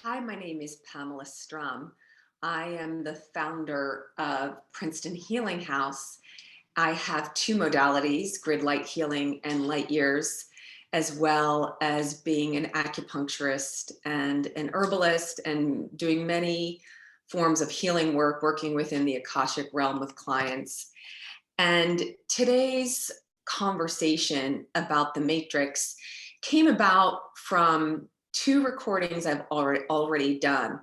Hi, my name is Pamela Strum. I am the founder of Princeton Healing House. I have two modalities, grid light healing and light years, as well as being an acupuncturist and an herbalist and doing many forms of healing work, working within the Akashic realm with clients. And today's conversation about the matrix came about from two recordings I've already done.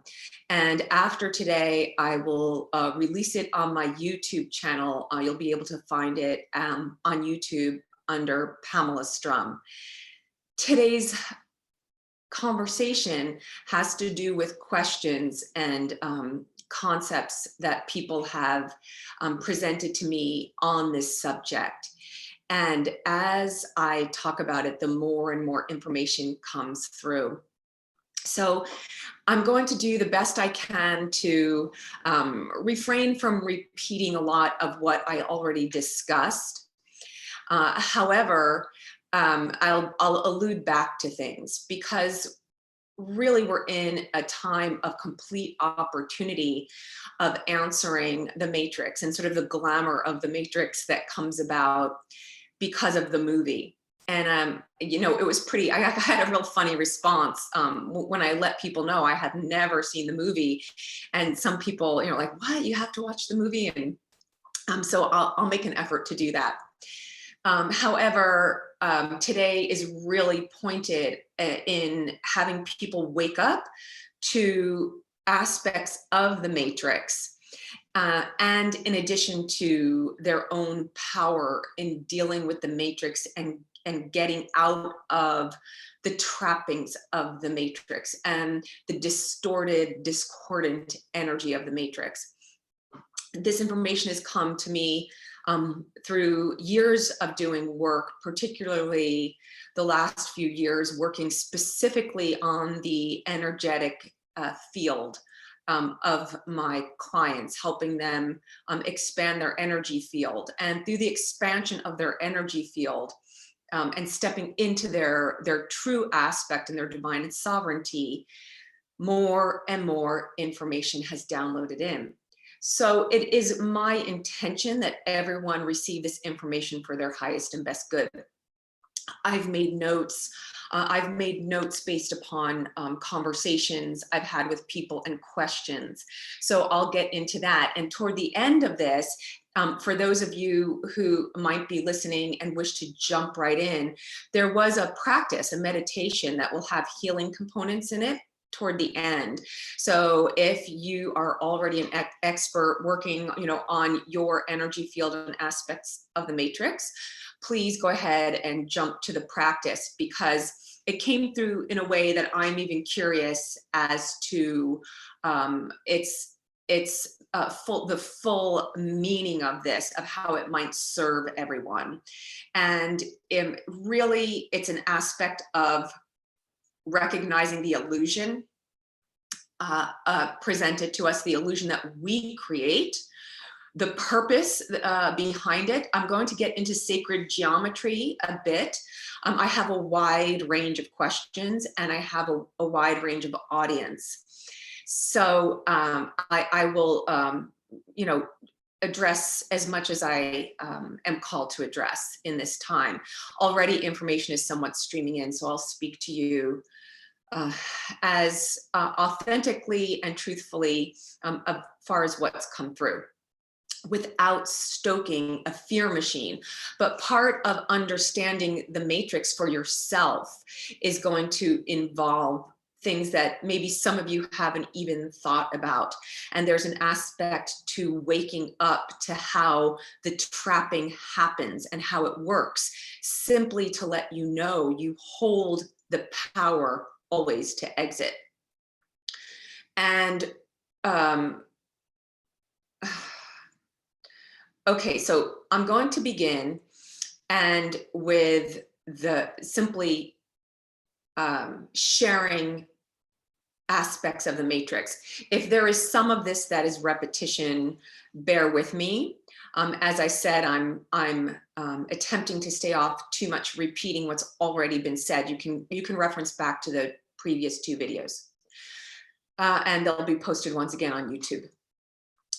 And after today, I will release it on my YouTube channel. You'll be able to find it on YouTube under Pamela Strum. Today's conversation has to do with questions and concepts that people have presented to me on this subject. And as I talk about it, the more and more information comes through. So I'm going to do the best I can to refrain from repeating a lot of what I already discussed. However, I'll allude back to things because really we're in a time of complete opportunity of answering the matrix and sort of the glamour of the matrix that comes about because of the movie. And it was pretty, I had a real funny response when I let people know I had never seen the movie. And some people, like, what, you have to watch the movie? And so I'll make an effort to do that. However, today is really pointed in having people wake up to aspects of the matrix, and in addition to their own power in dealing with the matrix and getting out of the trappings of the matrix and the distorted, discordant energy of the matrix. This information has come to me through years of doing work, particularly the last few years, working specifically on the energetic field of my clients, helping them expand their energy field. And through the expansion of their energy field and stepping into their true aspect and their divine sovereignty, more and more information has downloaded in. So it is my intention that everyone receive this information for their highest and best good. I've made notes. I've made notes based upon conversations I've had with people and questions. So I'll get into that. And toward the end of this, for those of you who might be listening and wish to jump right in, there was a practice, a meditation that will have healing components in it toward the end. So if you are already an expert working, on your energy field and aspects of the matrix, please go ahead and jump to the practice, because it came through in a way that I'm even curious as to the full meaning of this, of how it might serve everyone. And really, it's an aspect of recognizing the illusion presented to us, the illusion that we create, the purpose behind it. I'm going to get into sacred geometry a bit. I have a wide range of questions and I have a wide range of audience. So I will, address as much as I am called to address in this time. Already information is somewhat streaming in, so I'll speak to you as authentically and truthfully as far as what's come through, without stoking a fear machine. But part of understanding the matrix for yourself is going to involve things that maybe some of you haven't even thought about. And there's an aspect to waking up to how the trapping happens and how it works, simply to let you know you hold the power always to exit. And okay, so I'm going to begin and with the simply sharing aspects of the matrix. If there is some of this that is repetition, bear with me. As I said, I'm attempting to stay off too much repeating what's already been said. You can reference back to the previous two videos. and they'll be posted once again on YouTube.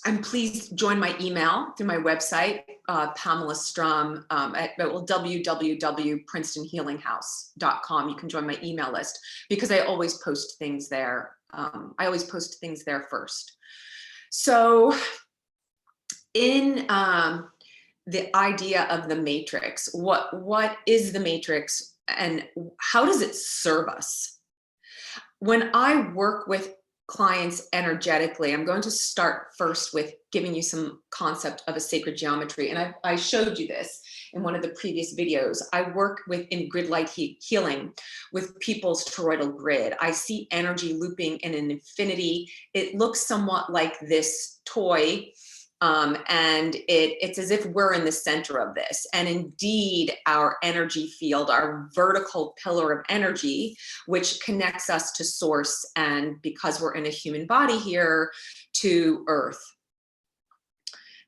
And please join my email through my website, Pamela Strum, at www.princetonhealinghouse.com. You can join my email list because I always post things there. I always post things there first. So in the idea of the matrix, what is the matrix and how does it serve us? When I work with clients energetically, I'm going to start first with giving you some concept of a sacred geometry. And I showed you this in one of the previous videos. I work in grid light healing with people's toroidal grid. I see energy looping in an infinity. It looks somewhat like this toy. And it's as if we're in the center of this. And indeed, our energy field, our vertical pillar of energy, which connects us to source, and because we're in a human body here, to earth.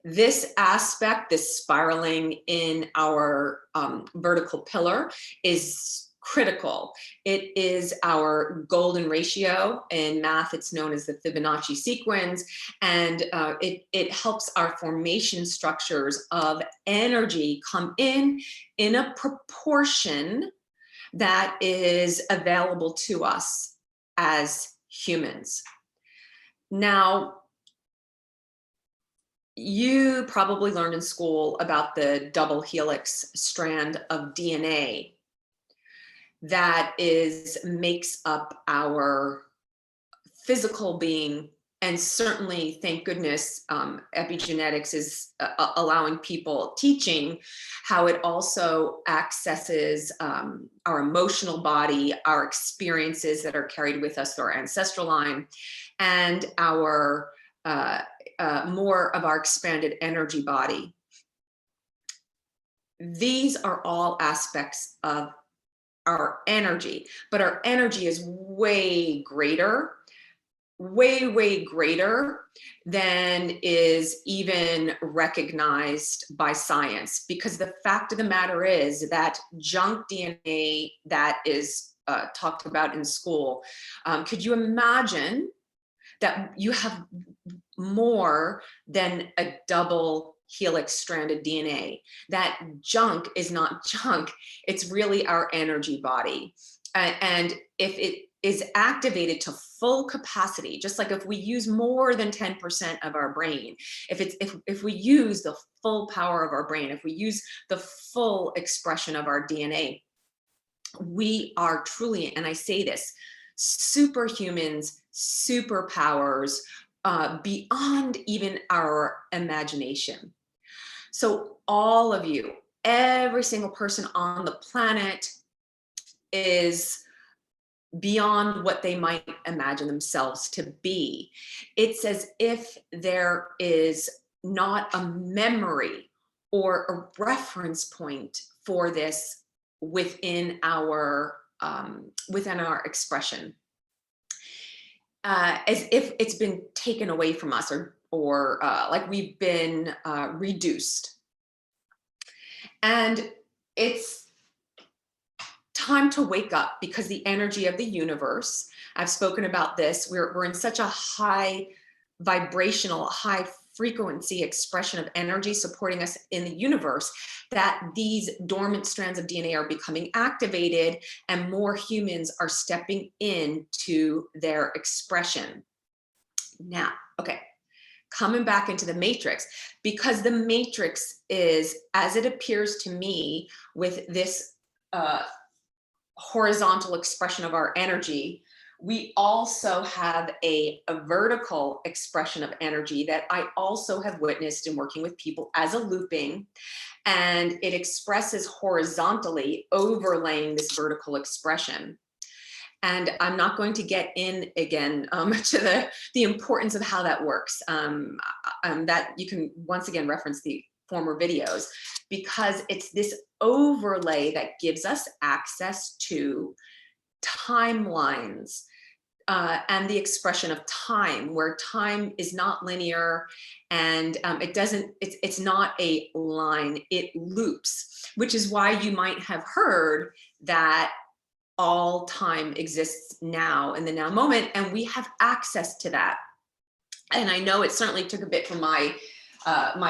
This aspect, this spiraling in our vertical pillar is critical. It is our golden ratio. In math, it's known as the Fibonacci sequence, and it helps our formation structures of energy come in a proportion that is available to us as humans. Now, you probably learned in school about the double helix strand of DNA that makes up our physical being. And certainly, thank goodness, epigenetics is allowing people, teaching how it also accesses our emotional body, our experiences that are carried with us through our ancestral line, and our more of our expanded energy body. These are all aspects of our energy, but our energy is way greater, way greater than is even recognized by science. Because the fact of the matter is that junk DNA that is talked about in school, could you imagine that you have more than a double helix stranded DNA? That junk is not junk, it's really our energy body. And if it is activated to full capacity, just like if we use more than 10% of our brain, if we use the full power of our brain, if we use the full expression of our DNA, we are truly, and I say this, superhumans, superpowers, beyond even our imagination. So all of you, every single person on the planet is beyond what they might imagine themselves to be. It's as if there is not a memory or a reference point for this within our expression. As if it's been taken away from us, or like we've been reduced. And it's time to wake up, because the energy of the universe, I've spoken about this, we're in such a high vibrational, high frequency expression of energy supporting us in the universe, that these dormant strands of DNA are becoming activated and more humans are stepping into their expression. Now, okay, coming back into the matrix, because the matrix is, as it appears to me, with this horizontal expression of our energy, we also have a vertical expression of energy that I also have witnessed in working with people as a looping, and it expresses horizontally, overlaying this vertical expression. And I'm not going to get in again to the importance of how that works. That you can once again reference the former videos, because it's this overlay that gives us access to timelines and the expression of time, where time is not linear, and it's not a line, it loops, which is why you might have heard that all time exists now in the now moment, and we have access to that. And I know it certainly took a bit from my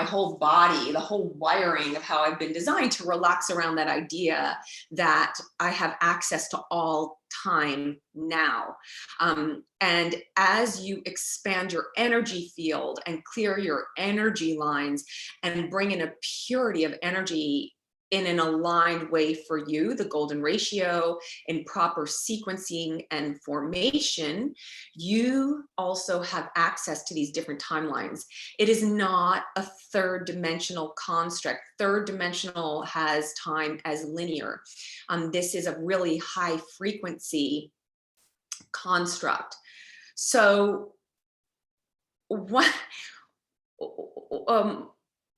whole body, the whole wiring of how I've been designed to relax around that idea that I have access to all time now. And as you expand your energy field and clear your energy lines and bring in a purity of energy in an aligned way for you, the golden ratio, in proper sequencing and formation, you also have access to these different timelines. It is not a third dimensional construct. Third dimensional has time as linear. This is a really high frequency construct. So what,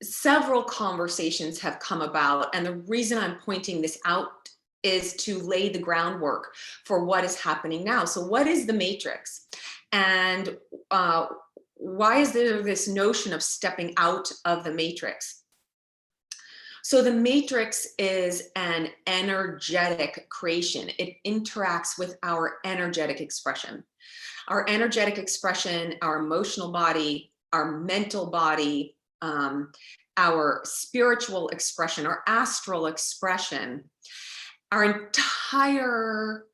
several conversations have come about, and the reason I'm pointing this out is to lay the groundwork for what is happening now. So what is the matrix? And why is there this notion of stepping out of the matrix? So the matrix is an energetic creation. It interacts with our energetic expression. Our energetic expression, our emotional body, our mental body, our spiritual expression, our astral expression, our entire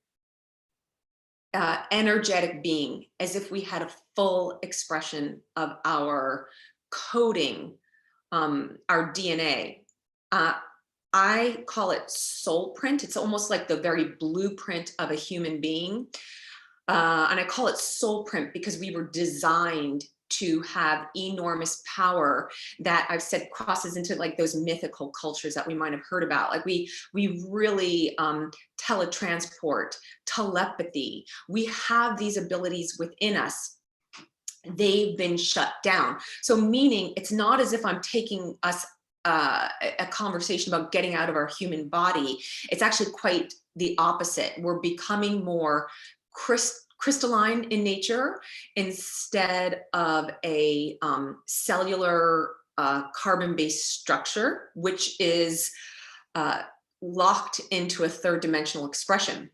energetic being, as if we had a full expression of our coding, our DNA. I call it soul print. It's almost like the very blueprint of a human being. And I call it soul print because we were designed to have enormous power that I've said crosses into like those mythical cultures that we might have heard about. Like we really teletransport, telepathy. We have these abilities within us. They've been shut down. So meaning it's not as if I'm taking us a conversation about getting out of our human body. It's actually quite the opposite. We're becoming more crystalline in nature instead of a cellular carbon-based structure, which is locked into a third dimensional expression.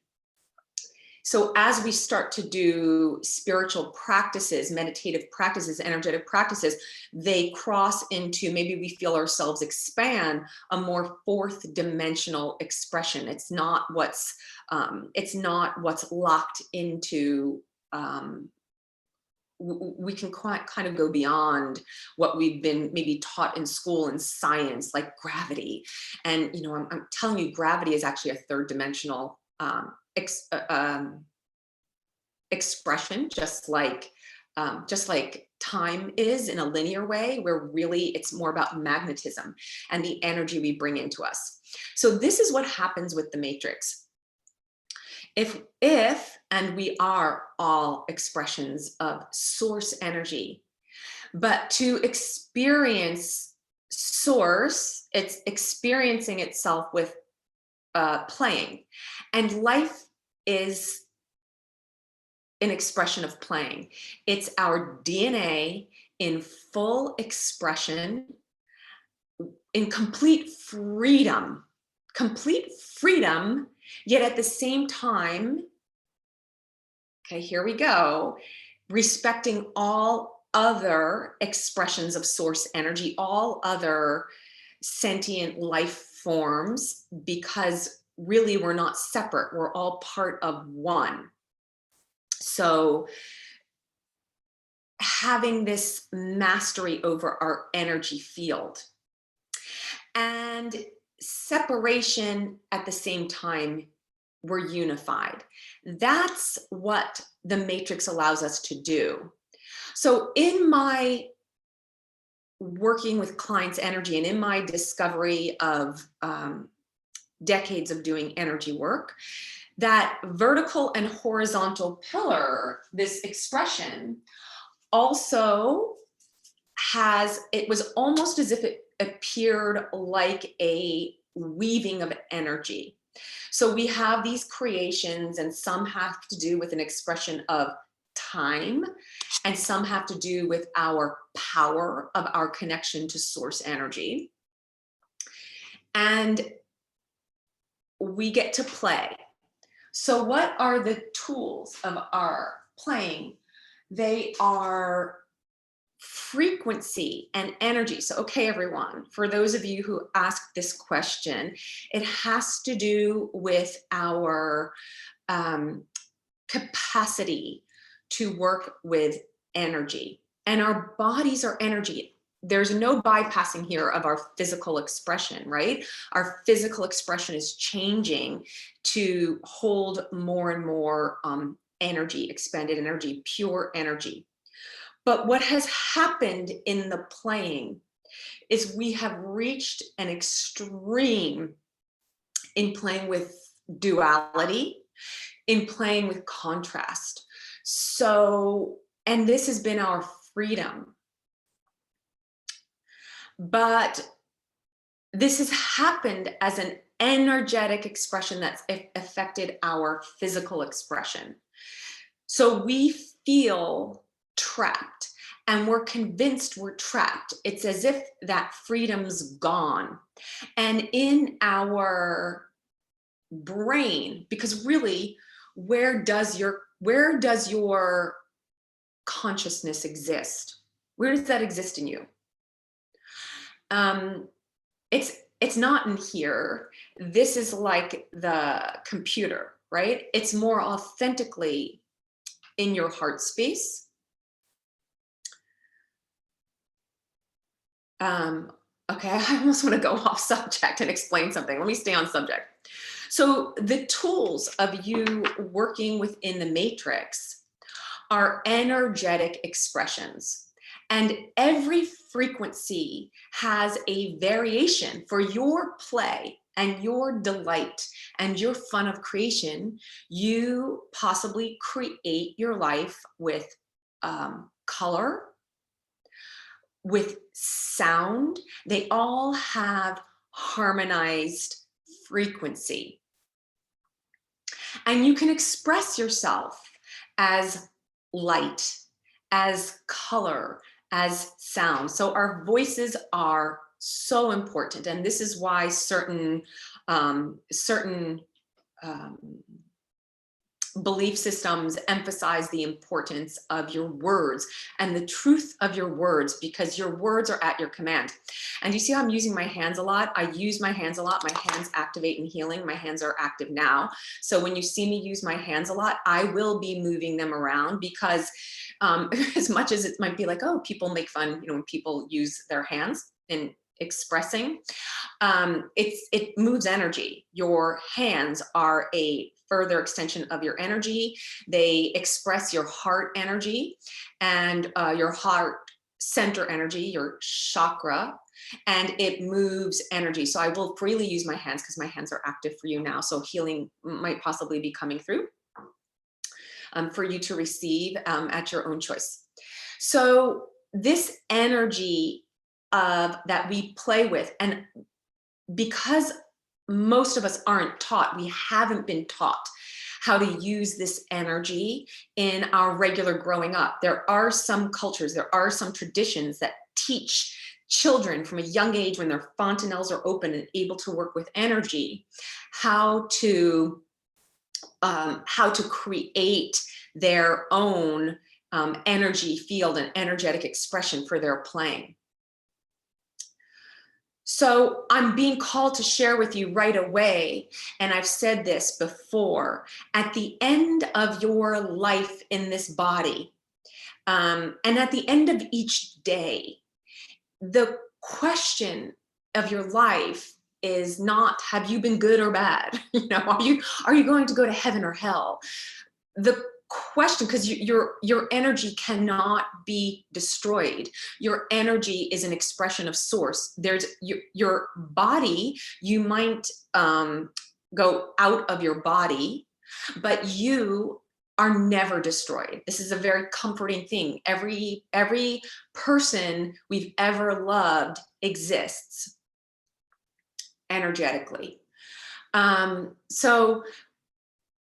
So as we start to do spiritual practices, meditative practices, energetic practices, they cross into, maybe we feel ourselves expand, a more fourth dimensional expression. It's not what's locked into, we can kind of go beyond what we've been maybe taught in school and science, like gravity. And, you know, I'm telling you, gravity is actually a third dimensional expression, just like time is in a linear way, where really it's more about magnetism and the energy we bring into us. So this is what happens with the matrix. If and we are all expressions of source energy, but to experience source, it's experiencing itself with playing, and life is an expression of playing. It's our DNA in full expression, in complete freedom, yet at the same time, okay, here we go, respecting all other expressions of source energy, all other sentient life forms, because really we're not separate, we're all part of one. So having this mastery over our energy field and separation at the same time, we're unified. That's what the matrix allows us to do. So in my working with clients' energy and in my discovery of decades of doing energy work, that vertical and horizontal pillar, this expression, also has, it was almost as if it appeared like a weaving of energy. So we have these creations, and some have to do with an expression of time, and some have to do with our power of our connection to source energy. And we get to play. So what are the tools of our playing? They are frequency and energy. So, okay, everyone, for those of you who asked this question, it has to do with our capacity to work with energy. And our bodies are energy. There's no bypassing here of our physical expression, right? Our physical expression is changing to hold more and more energy, expended energy, pure energy. But what has happened in the playing is we have reached an extreme in playing with duality, in playing with contrast. So, and this has been our freedom. But this has happened as an energetic expression that's affected our physical expression. So we feel trapped and we're convinced we're trapped. It's as if that freedom's gone. And in our brain, because really, where does your consciousness exist? Where does that exist in you? It's not in here. This is like the computer, right? It's more authentically in your heart space. Okay, I almost want to go off subject and explain something. Let me stay on subject. So the tools of you working within the matrix are energetic expressions. And every frequency has a variation for your play and your delight and your fun of creation. You possibly create your life with color, with sound. They all have harmonized frequency. And you can express yourself as light, as color, as sound. So our voices are so important. And this is why certain belief systems emphasize the importance of your words and the truth of your words, because your words are at your command. And you see how I'm using my hands a lot? I use my hands a lot. My hands activate in healing. My hands are active now. So when you see me use my hands a lot, I will be moving them around, because as much as it might be like, oh, people make fun, when people use their hands in expressing, it moves energy. Your hands are a further extension of your energy. They express your heart energy and your heart center energy, your chakra, and it moves energy. So I will freely use my hands because my hands are active for you now. So healing might possibly be coming through for you to receive at your own choice. So this energy that we play with, and because most of us aren't taught, we haven't been taught how to use this energy in our regular growing up. There are some cultures, there are some traditions that teach children from a young age, when their fontanelles are open and able to work with energy, how to create their own energy field and energetic expression for their playing. So I'm being called to share with you right away, and I've said this before, at the end of your life in this body, and at the end of each day, the question of your life is not, have you been good or bad? Are you going to go to heaven or hell? The question, because your energy cannot be destroyed. Your energy is an expression of source. There's your body, you might go out of your body, but you are never destroyed. This is a very comforting thing. Every person we've ever loved exists energetically. So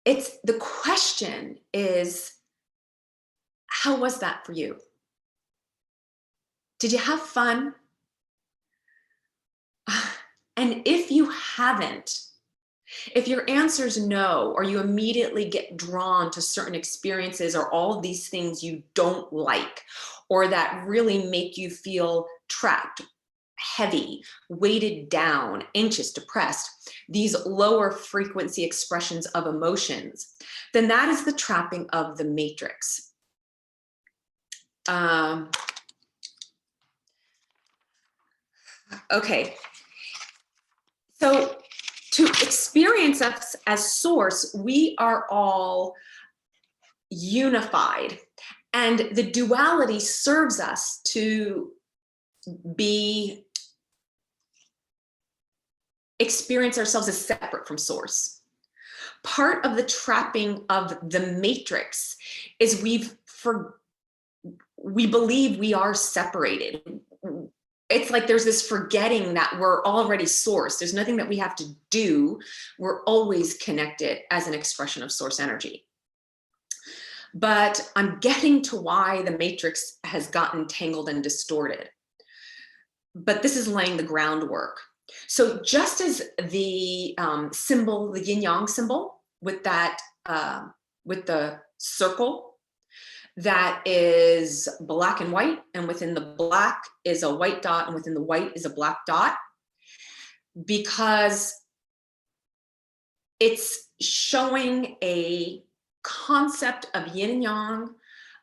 it's, the question is, how was that for you? Did you have fun? And if you haven't, If your answer is no, or you immediately get drawn to certain experiences or all of these things you don't like, or that really make you feel trapped, heavy, weighted down, anxious, depressed, these lower frequency expressions of emotions, then that is the trapping of the matrix. Okay, so to experience us as source, we are all unified, and the duality serves us to experience ourselves as separate from source. Part of the trapping of the matrix is we believe we are separated. It's like there's this forgetting that we're already source. There's nothing that we have to do. We're always connected as an expression of source energy. But I'm getting to why the matrix has gotten tangled and distorted. But this is laying the groundwork. So just as the symbol, the yin yang symbol, with that, with the circle that is black and white, and within the black is a white dot, and within the white is a black dot, because it's showing a concept of yin and yang,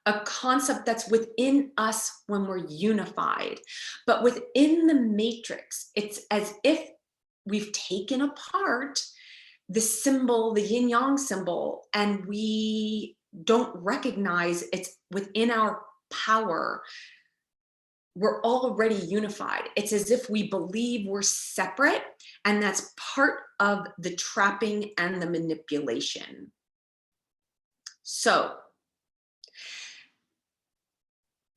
a concept that's within us when we're unified. But within the matrix, it's as if we've taken apart the symbol, the yin yang symbol, and we don't recognize it's within our power. We're already unified. It's as if we believe we're separate, and that's part of the trapping and the manipulation. So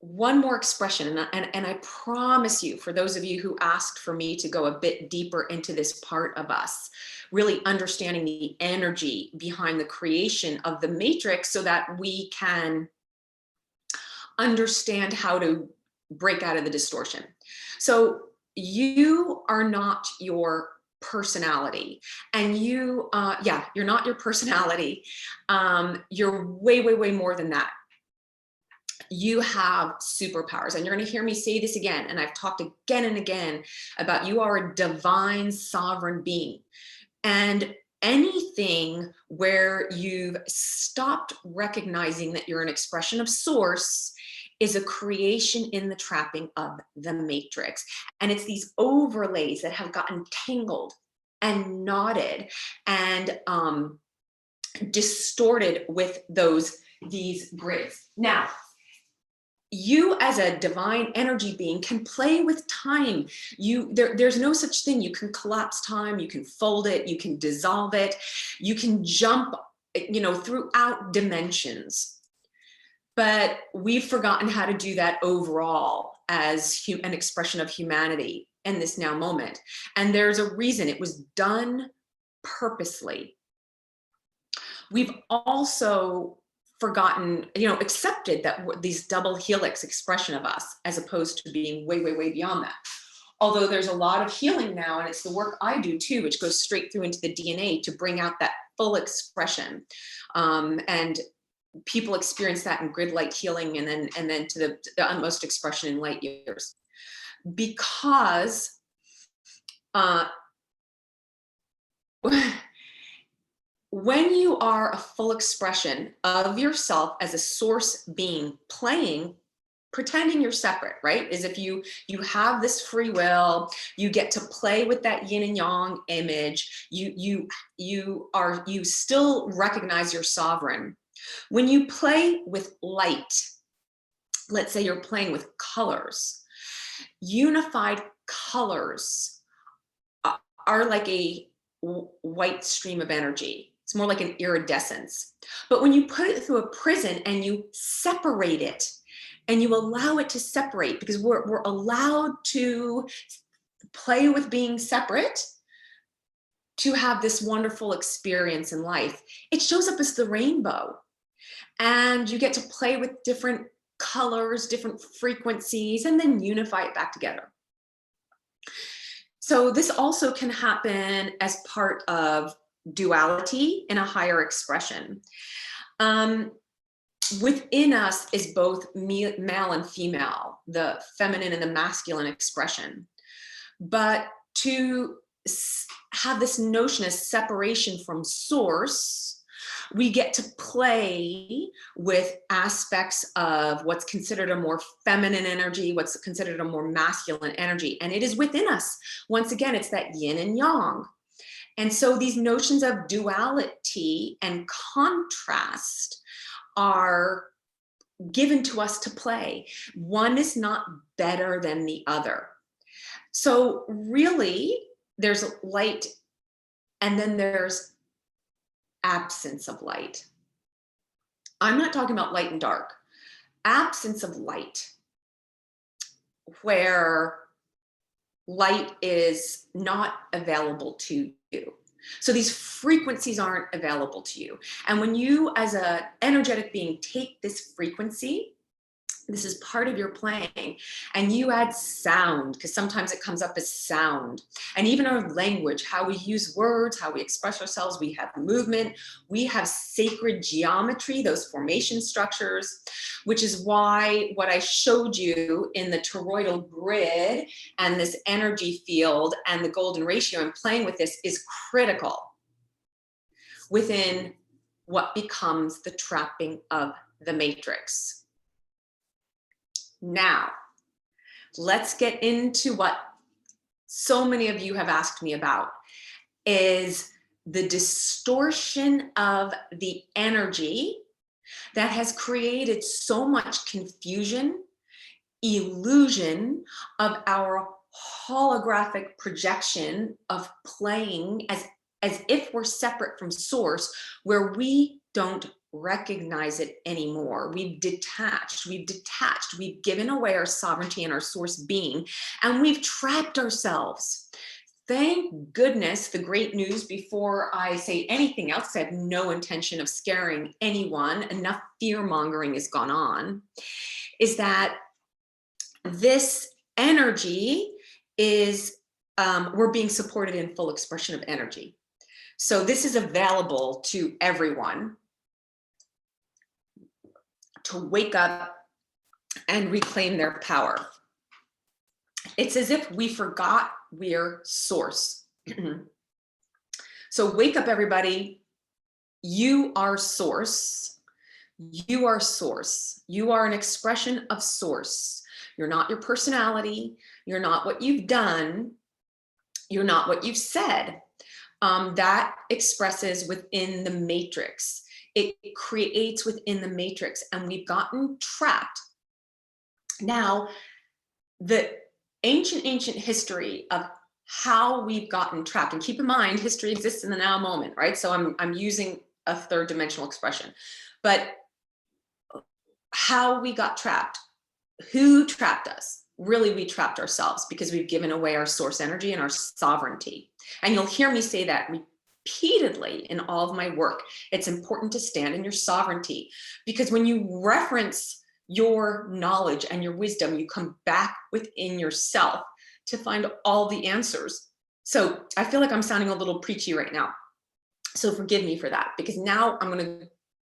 one more expression, and I promise you, for those of you who asked for me to go a bit deeper into this part of us, really understanding the energy behind the creation of the matrix so that we can understand how to break out of the distortion. So you are not your personality, and you're not your personality. You're way, way, way more than that. You have superpowers, and you're going to hear me say this again, and I've talked again and again about you are a divine sovereign being. And anything where you've stopped recognizing that you're an expression of source is a creation in the trapping of the matrix. And it's these overlays that have gotten tangled and knotted and distorted with these grids. Now, you as a divine energy being can play with time. There's no such thing. You can collapse time, you can fold it, you can dissolve it, you can jump, throughout dimensions. But we've forgotten how to do that overall as an expression of humanity in this now moment. And there's a reason. It was done purposely. We've also forgotten, accepted that these double helix expression of us, as opposed to being way, way, way beyond that. Although there's a lot of healing now, and it's the work I do too, which goes straight through into the DNA to bring out that full expression. And people experience that in grid light healing, and then to the utmost expression in light years. Because when you are a full expression of yourself as a source being, pretending you're separate, right? Is if you have this free will, you get to play with that yin and yang image, you still recognize you're sovereign. When you play with light, let's say you're playing with colors, unified colors are like a white stream of energy. It's more like an iridescence. But when you put it through a prism and you separate it, and you allow it to separate, because we're allowed to play with being separate to have this wonderful experience in life. It shows up as the rainbow, and you get to play with different colors, different frequencies, and then unify it back together. So this also can happen as part of duality in a higher expression. Within us is both male and female, the feminine and the masculine expression. But to have this notion of separation from source, we get to play with aspects of what's considered a more feminine energy, what's considered a more masculine energy, and it is within us. Once again, it's that yin and yang. And so these notions of duality and contrast are given to us to play. One is not better than the other. So really, there's light, and then there's absence of light. I'm not talking about light and dark. Absence of light, where light is not available to you. So these frequencies aren't available to you. And when you, as an energetic being, take this frequency, this is part of your playing, and you add sound, because sometimes it comes up as sound. And even our language, how we use words, how we express ourselves, we have movement, we have sacred geometry, those formation structures, which is why what I showed you in the toroidal grid and this energy field and the golden ratio and playing with this is critical within what becomes the trapping of the matrix. Now, let's get into what so many of you have asked me about, is the distortion of the energy that has created so much confusion, illusion of our holographic projection of playing as if we're separate from source, where we don't recognize it anymore. We've detached, we've given away our sovereignty and our source being, and we've trapped ourselves. Thank goodness, the great news before I say anything else, I have no intention of scaring anyone, enough fear mongering has gone on, is that this energy is, we're being supported in full expression of energy. So this is available to everyone to wake up and reclaim their power. It's as if we forgot we're source. So wake up, everybody. You are source. You are source. You are an expression of source. You're not your personality. You're not what you've done. You're not what you've said. That expresses within the matrix. It creates within the matrix, and we've gotten trapped. Now, the ancient history of how we've gotten trapped, and keep in mind, history exists in the now moment, right? So I'm using a third dimensional expression, but how we got trapped, who trapped us? Really, we trapped ourselves because we've given away our source energy and our sovereignty. And you'll hear me say that repeatedly in all of my work. It's important to stand in your sovereignty, because when you reference your knowledge and your wisdom, you come back within yourself to find all the answers. So I feel like I'm sounding a little preachy right now. So forgive me for that, because now I'm going to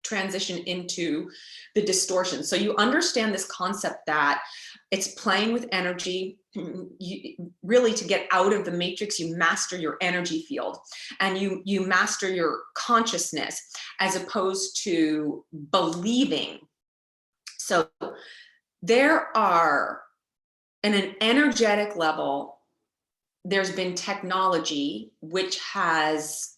transition into the distortion. So you understand this concept that it's playing with energy. Really, to get out of the matrix, you master your energy field, and you master your consciousness as opposed to believing. So there are, in an energetic level, there's been technology which has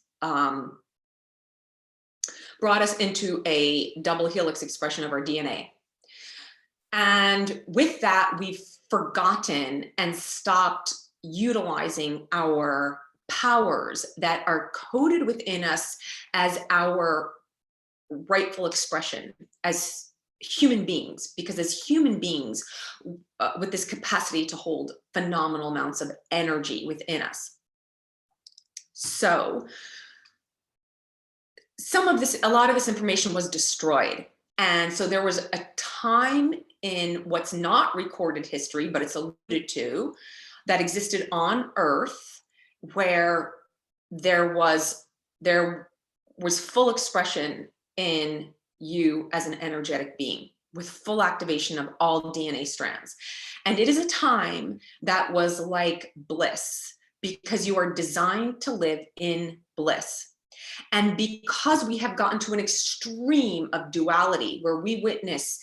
brought us into a double helix expression of our DNA. And with that, we've forgotten and stopped utilizing our powers that are coded within us as our rightful expression as human beings, because as human beings with this capacity to hold phenomenal amounts of energy within us. So a lot of this information was destroyed. And so there was a time in what's not recorded history, but it's alluded to, that existed on Earth, where there was there was full expression in you as an energetic being with full activation of all DNA strands. And it is a time that was like bliss because you are designed to live in bliss. And because we have gotten to an extreme of duality where we witness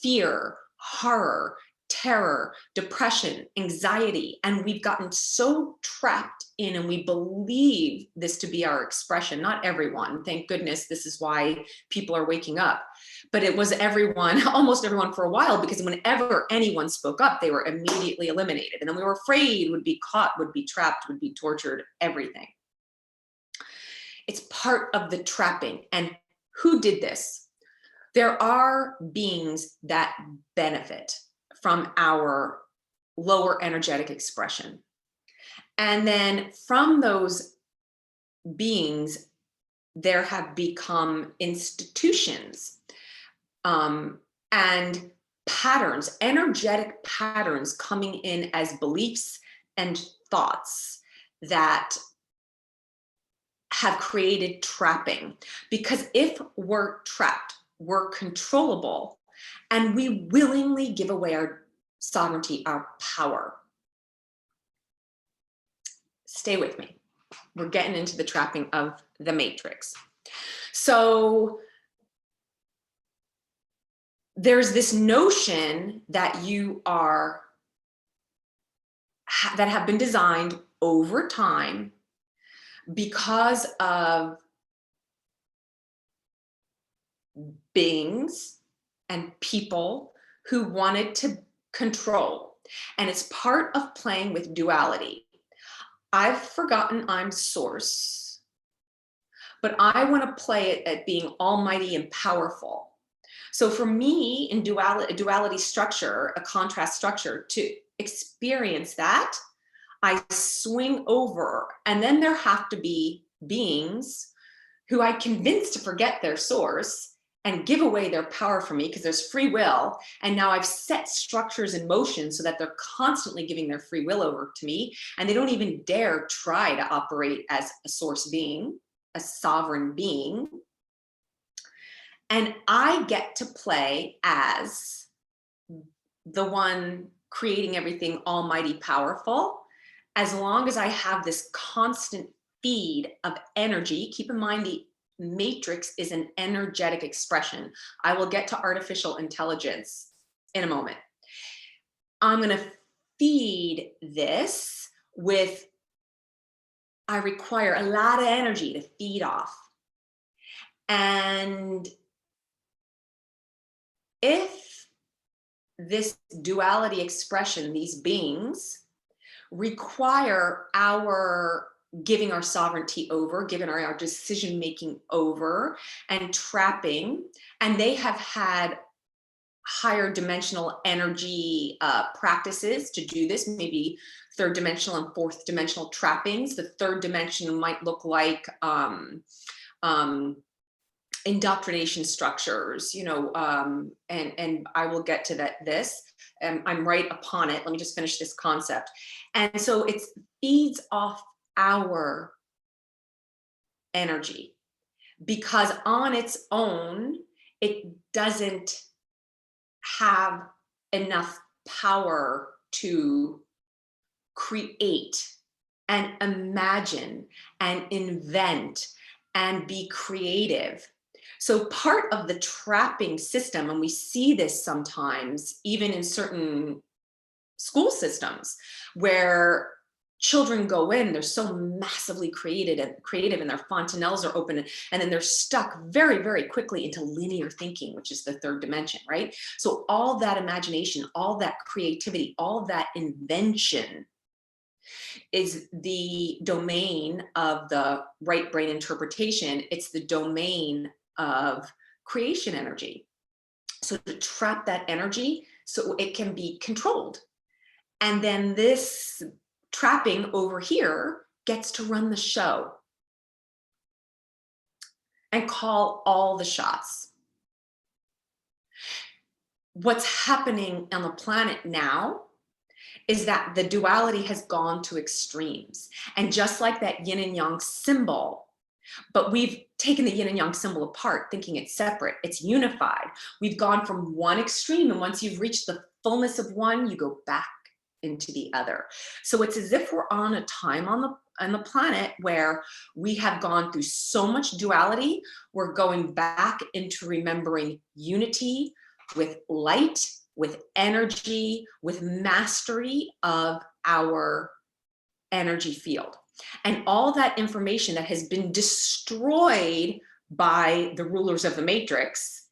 fear, horror, terror, depression, anxiety, and we've gotten so trapped in, and we believe this to be our expression, not everyone, thank goodness, this is why people are waking up, but it was everyone, almost everyone for a while, because whenever anyone spoke up, they were immediately eliminated. And then we were afraid would be caught, would be trapped, would be tortured, everything. It's part of the trapping. And who did this? There are beings that benefit from our lower energetic expression. And then from those beings, there have become institutions and patterns, energetic patterns coming in as beliefs and thoughts that have created trapping. Because if we're trapped, we're controllable, and we willingly give away our sovereignty, our power. Stay with me. We're getting into the trapping of the matrix. So there's this notion that you are, that have been designed over time because of beings and people who wanted to control. And it's part of playing with duality. I've forgotten I'm source, but I want to play it at being almighty and powerful. So for me, in duality structure, a contrast structure, to experience that, I swing over, and then there have to be beings who I convince to forget their source and give away their power for me, because there's free will. And now I've set structures in motion so that they're constantly giving their free will over to me. And they don't even dare try to operate as a source being, a sovereign being. And I get to play as the one creating everything almighty powerful, as long as I have this constant feed of energy. Keep in mind, the matrix is an energetic expression. I will get to artificial intelligence in a moment. I'm going to feed this with, I require a lot of energy to feed off. And if this duality expression, these beings, require our giving our sovereignty over, giving our decision making over, and trapping, and they have had higher dimensional energy practices to do this, maybe third dimensional and fourth dimensional trappings. The third dimension might look like indoctrination structures, you know, and I will get to that. I'm right upon it. Let me just finish this concept. And so it feeds off our energy, because on its own, it doesn't have enough power to create and imagine and invent and be creative. So part of the trapping system, and we see this sometimes even in certain school systems, where children go in, they're so massively creative, and their fontanelles are open, and then they're stuck very, very quickly into linear thinking, which is the third dimension, right? So all that imagination, all that creativity, all that invention is the domain of the right brain interpretation. It's the domain of creation energy. So to trap that energy so it can be controlled. And then this trapping over here gets to run the show and call all the shots. What's happening on the planet now is that the duality has gone to extremes. And just like that yin and yang symbol, But we've taken the yin and yang symbol apart, thinking it's separate, it's unified. We've gone from one extreme, and once you've reached the fullness of one, you go back into the other. So it's as if we're on a time on the planet where we have gone through so much duality, we're going back into remembering unity with light, with energy, with mastery of our energy field. And all that information that has been destroyed by the rulers of the matrix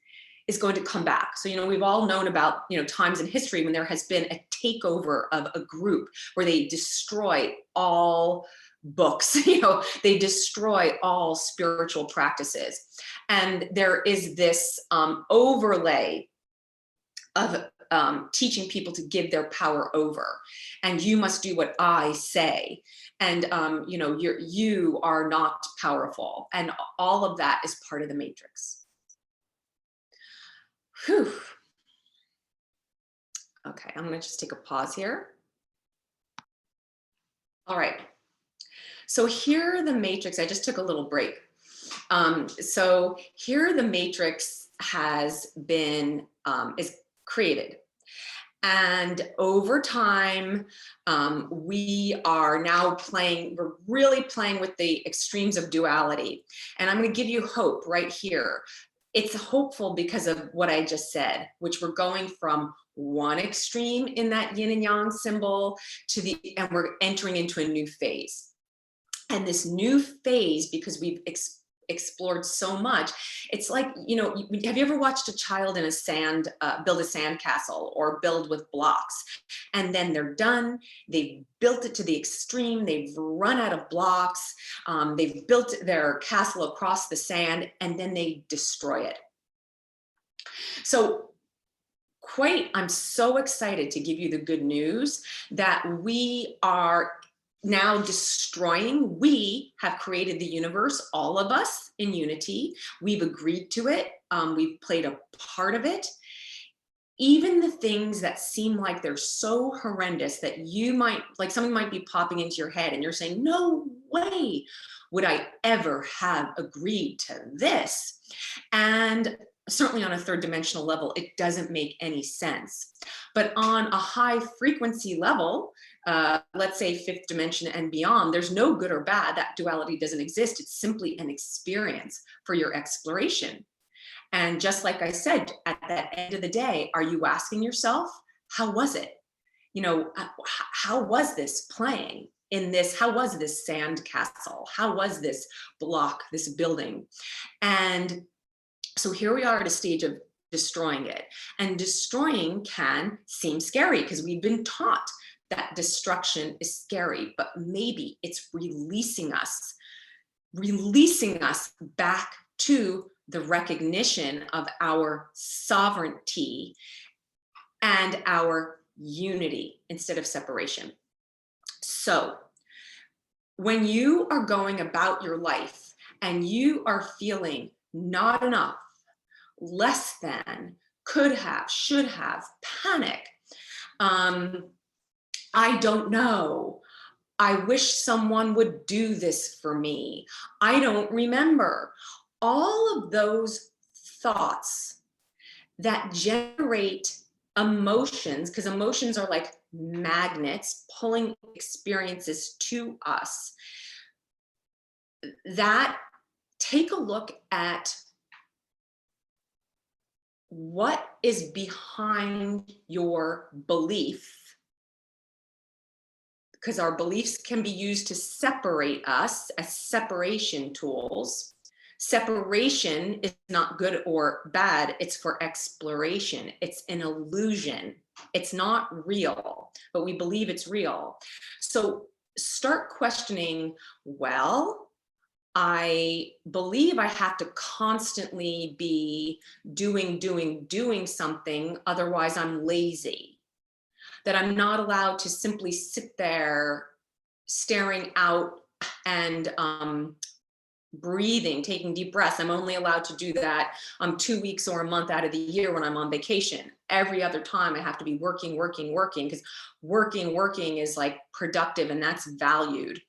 is going to come back. So, we've all known about, times in history when there has been a takeover of a group where they destroy all books, they destroy all spiritual practices. And there is this overlay of teaching people to give their power over, and you must do what I say, and you are not powerful, and all of that is part of the matrix. Whew. Okay, I'm going to just take a pause here. All right, so here the matrix, I just took a little break. So here the matrix has been is created. And over time, we are now we're really playing with the extremes of duality. And I'm going to give you hope right here. It's hopeful because of what I just said, which we're going from one extreme in that yin and yang symbol and we're entering into a new phase. And this new phase, because we've explored so much, it's like, have you ever watched a child in build a sand castle or build with blocks, and then they're done, they've built it to the extreme, they've run out of blocks, they've built their castle across the sand, and then they destroy it. So I'm so excited to give you the good news that we are now destroying. We have created the universe, all of us, in unity. We've agreed to it. We've played a part of it. Even the things that seem like they're so horrendous that something might be popping into your head and you're saying, no way would I ever have agreed to this. And certainly on a third dimensional level, it doesn't make any sense. But on a high frequency level, let's say fifth dimension and beyond, there's no good or bad. That duality doesn't exist. It's simply an experience for your exploration. And just like I said, at that end of the day, are you asking yourself, how was it? How was this playing in this? How was this sand castle? How was this block, this building? And so here we are at a stage of destroying it. And destroying can seem scary because we've been taught that destruction is scary, but maybe it's releasing us back to the recognition of our sovereignty and our unity instead of separation. So when you are going about your life and you are feeling not enough, less than, could have, should have, panic, I don't know, I wish someone would do this for me, I don't remember, all of those thoughts that generate emotions, because emotions are like magnets pulling experiences to us, that take a look at what is behind your belief, because our beliefs can be used to separate us as separation tools. Separation is not good or bad, it's for exploration. It's an illusion. It's not real, but we believe it's real. So start questioning, well, I believe I have to constantly be doing something, otherwise I'm lazy. That I'm not allowed to simply sit there staring out and breathing, taking deep breaths. I'm only allowed to do that 2 weeks or a month out of the year when I'm on vacation. Every other time I have to be working, because working is like productive and that's valued.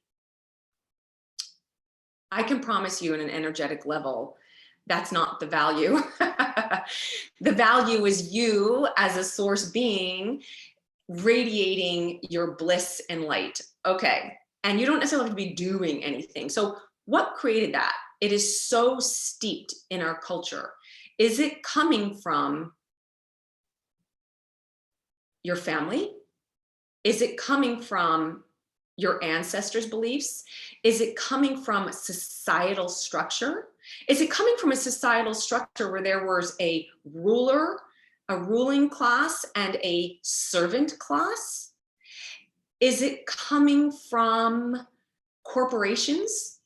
I can promise you, in an energetic level, that's not the value. The value is you as a source being radiating your bliss and light. Okay. And you don't necessarily have to be doing anything. So, what created that? It is so steeped in our culture. Is it coming from your family? Is it coming from your ancestors' beliefs? Is it coming from societal structure? Is it coming from a societal structure where there was a ruler, a ruling class, and a servant class? Is it coming from corporations?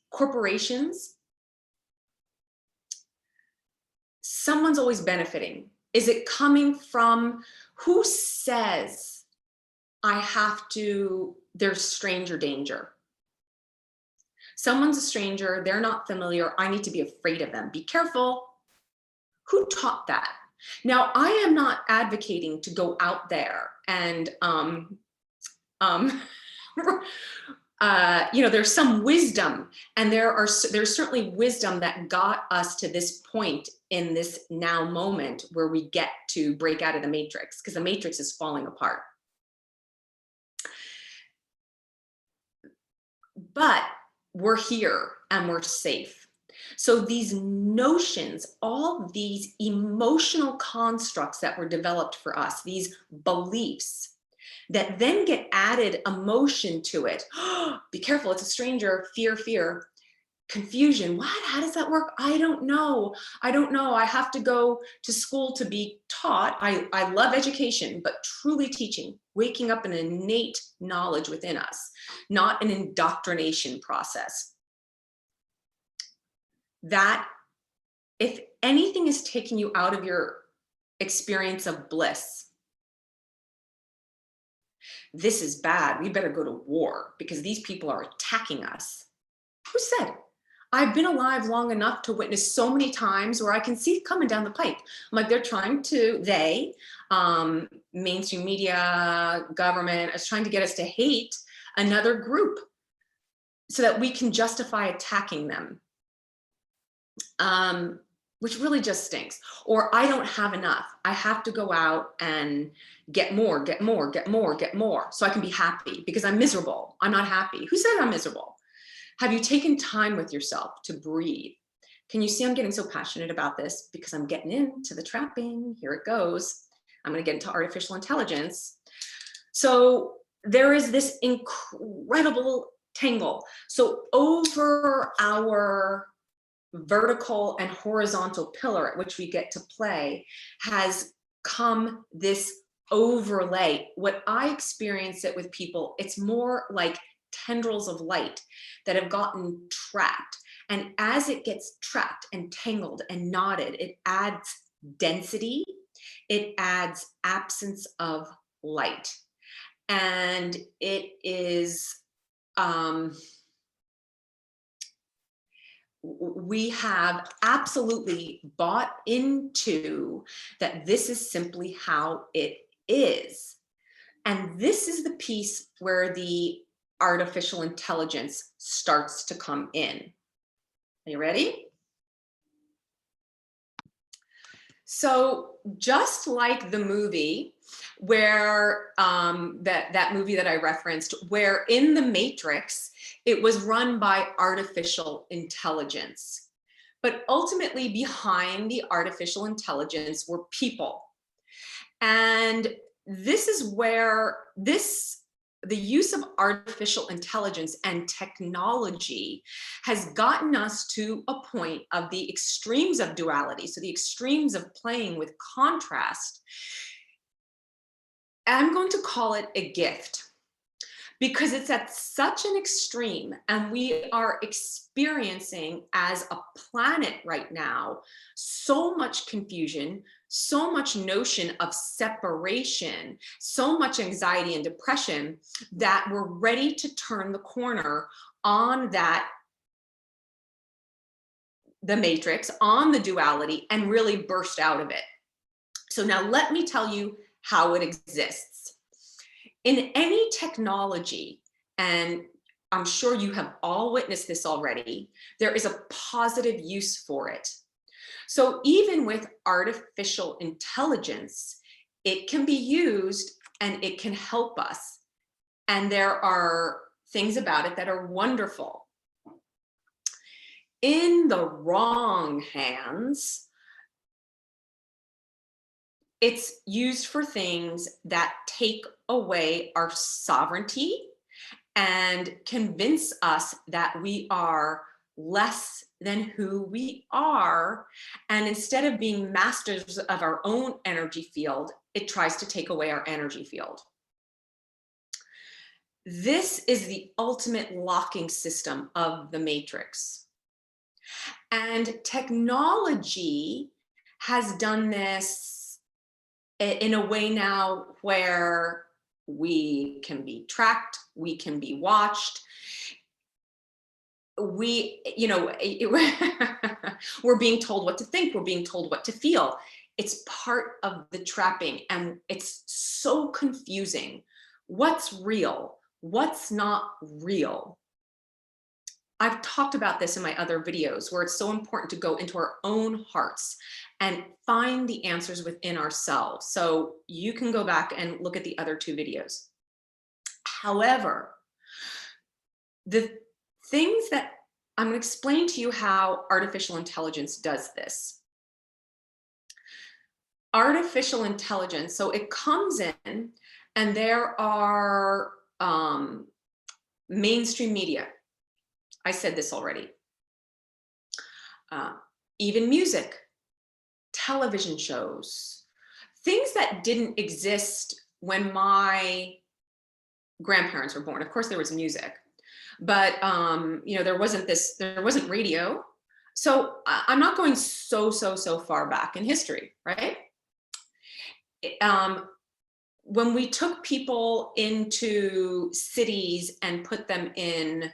Someone's always benefiting. Is it coming from who says I have to, there's stranger danger? Someone's a stranger, they're not familiar, I need to be afraid of them. Be careful. Who taught that? Now, I am not advocating to go out there and there's some wisdom, and there's certainly wisdom that got us to this point in this now moment where we get to break out of the matrix, because the matrix is falling apart. But we're here and we're safe. So these notions, all these emotional constructs that were developed for us, these beliefs that then get added emotion to it. Be careful, it's a stranger, fear, confusion. What? How does that work? I don't know. I have to go to school to be taught. I love education, but truly teaching, waking up an innate knowledge within us, not an indoctrination process. That if anything is taking you out of your experience of bliss, this is bad. We better go to war because these people are attacking us. Who said? I've been alive long enough to witness so many times where I can see it coming down the pipe. I'm like, they're trying to, mainstream media, government is trying to get us to hate another group so that we can justify attacking them, which really just stinks. Or I don't have enough. I have to go out and get more so I can be happy because I'm miserable. I'm not happy. Who said I'm miserable? Have you taken time with yourself to breathe? Can you see I'm getting so passionate about this because I'm getting into the trapping? Here it goes. I'm going to get into artificial intelligence. So there is this incredible tangle. So over our vertical and horizontal pillar at which we get to play has come this overlay. What I experience it with people, it's more like tendrils of light that have gotten trapped. And as it gets trapped and tangled and knotted, it adds density, it adds absence of light. And it is, we have absolutely bought into that this is simply how it is. And this is the piece where the artificial intelligence starts to come in. Are you ready? So just like the movie where that movie that I referenced, where in the Matrix, it was run by artificial intelligence. But ultimately behind the artificial intelligence were people. And this is where the use of artificial intelligence and technology has gotten us to a point of the extremes of duality. So the extremes of playing with contrast. I'm going to call it a gift because it's at such an extreme, and we are experiencing as a planet right now so much confusion, so much notion of separation, so much anxiety and depression that we're ready to turn the corner on the matrix, on the duality, and really burst out of it. So now let me tell you how it exists. In any technology, and I'm sure you have all witnessed this already, there is a positive use for it. So even with artificial intelligence, it can be used and it can help us. And there are things about it that are wonderful. In the wrong hands, it's used for things that take away our sovereignty and convince us that we are less than who we are. And instead of being masters of our own energy field, it tries to take away our energy field. This is the ultimate locking system of the matrix. And technology has done this in a way now where we can be tracked, we can be watched. We, we're being told what to think, we're being told what to feel. It's part of the trapping, and it's so confusing. What's real? What's not real? I've talked about this in my other videos, where it's so important to go into our own hearts and find the answers within ourselves. So you can go back and look at the other 2 videos. However, the things that I'm going to explain to you how artificial intelligence does this. Artificial intelligence, so it comes in and there are mainstream media. I said this already. Even music, television shows, things that didn't exist when my grandparents were born. Of course, there was music, but there wasn't radio. So I'm not going so far back in history, right? When we took people into cities and put them in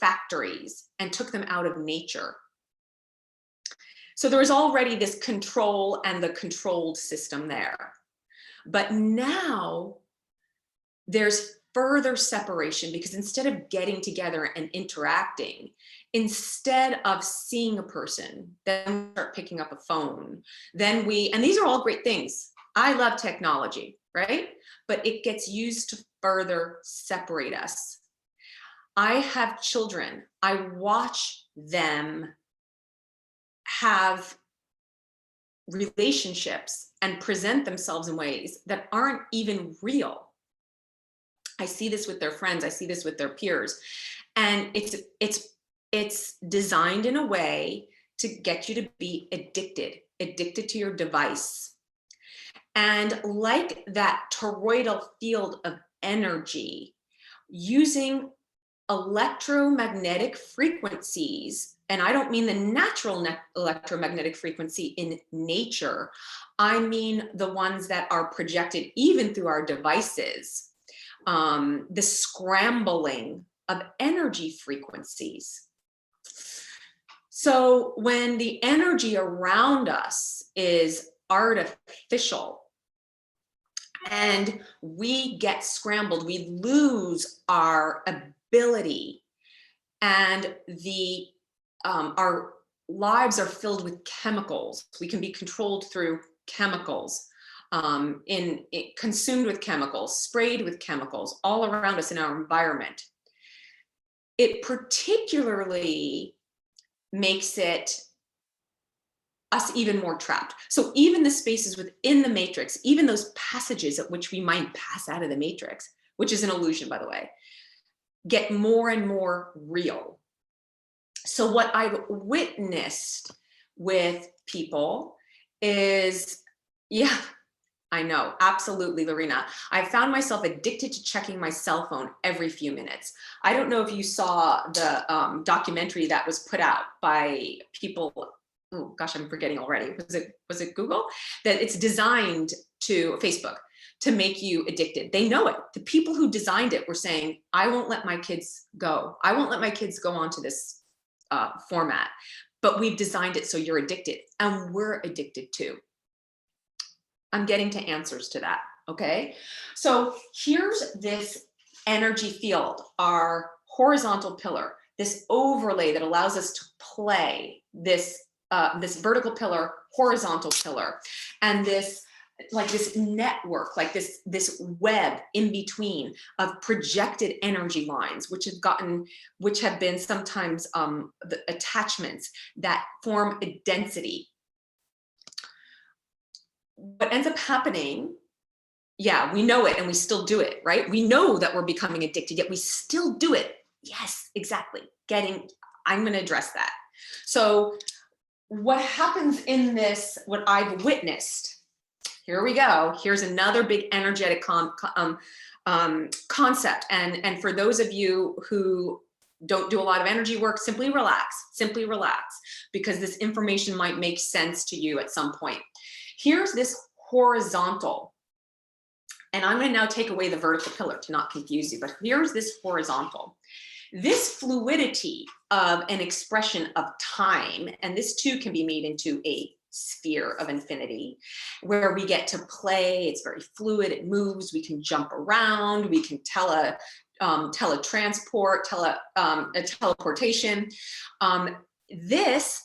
factories and took them out of nature. So there was already this control and the controlled system there. But now there's further separation, because instead of getting together and interacting, instead of seeing a person, then we start picking up a phone. And these are all great things. I love technology, right? But it gets used to further separate us. I have children. I watch them have relationships and present themselves in ways that aren't even real. I see this with their friends. I see this with their peers. And it's designed in a way to get you to be addicted to your device. And like that toroidal field of energy, using electromagnetic frequencies, and I don't mean the natural electromagnetic frequency in nature, I mean the ones that are projected even through our devices, the scrambling of energy frequencies. So when the energy around us is artificial and we get scrambled, we lose our ability, and our lives are filled with chemicals. We can be controlled through chemicals, consumed with chemicals, sprayed with chemicals all around us in our environment. It particularly makes us even more trapped. So even the spaces within the matrix, even those passages at which we might pass out of the matrix, which is an illusion, by the way, get more and more real. So what I've witnessed with people is, yeah, I know, absolutely, Lorena. I found myself addicted to checking my cell phone every few minutes. I don't know if you saw the documentary that was put out by people, oh gosh, I'm forgetting already. Was it Google? That it's designed to Facebook to make you addicted. They know it. The people who designed it were saying, I won't let my kids go. I won't let my kids go onto this format, but we've designed it so you're addicted, and we're addicted too. I'm getting to answers to that, okay? So here's this energy field, our horizontal pillar, this overlay that allows us to play this this vertical pillar, horizontal pillar, and this like this network, like this web in between of projected energy lines, which have been sometimes the attachments that form a density. What ends up happening, yeah, we know it and we still do it, right? We know that we're becoming addicted, yet we still do it. Yes, exactly. I'm going to address that. So what happens in this, what I've witnessed, here we go. Here's another big energetic concept. And for those of you who don't do a lot of energy work, simply relax, because this information might make sense to you at some point. Here's this horizontal, and I'm going to now take away the vertical pillar to not confuse you, but here's this horizontal. This fluidity of an expression of time, and this too can be made into a sphere of infinity, where we get to play. It's very fluid, it moves, we can jump around, we can teletransport, a teleportation. This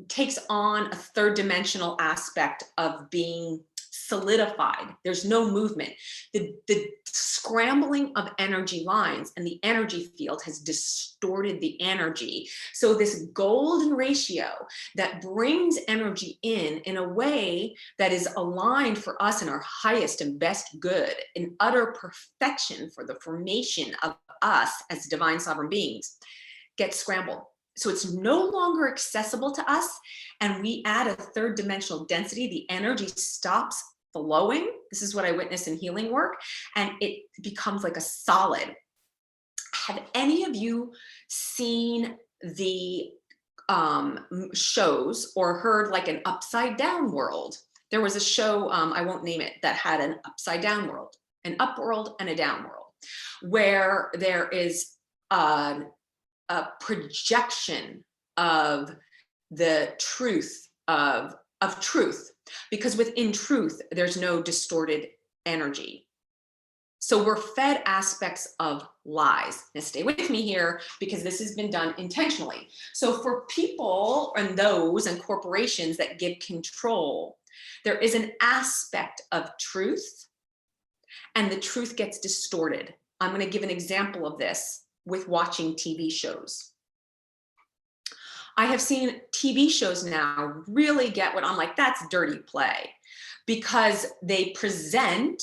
takes on a third dimensional aspect of being solidified. There's no movement. The scrambling of energy lines and the energy field has distorted the energy. So this golden ratio that brings energy in a way that is aligned for us in our highest and best good, in utter perfection for the formation of us as divine sovereign beings, gets scrambled. So it's no longer accessible to us, and we add a third dimensional density. The energy stops flowing. This is what I witness in healing work, and it becomes like a solid. Have any of you seen the shows or heard like an upside down world? There was a show, I won't name it, that had an upside down world, an up world and a down world, where there is a projection of the truth of truth, because within truth there's no distorted energy. So we're fed aspects of lies. Now stay with me here, because this has been done intentionally. So for people and those and corporations that give control, there is an aspect of truth, and the truth gets distorted. I'm going to give an example of this with watching TV shows. I have seen TV shows now really get what I'm like, that's dirty play, because they present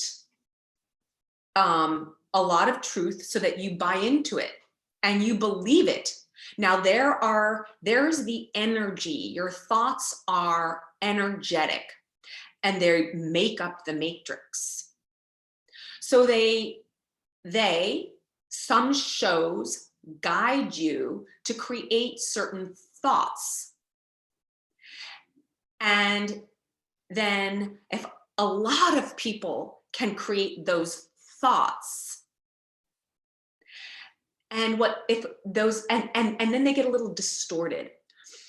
a lot of truth so that you buy into it and you believe it. Now there's the energy. Your thoughts are energetic and they make up the matrix. So some shows guide you to create certain thoughts. And then if a lot of people can create those thoughts, and what if those and then they get a little distorted.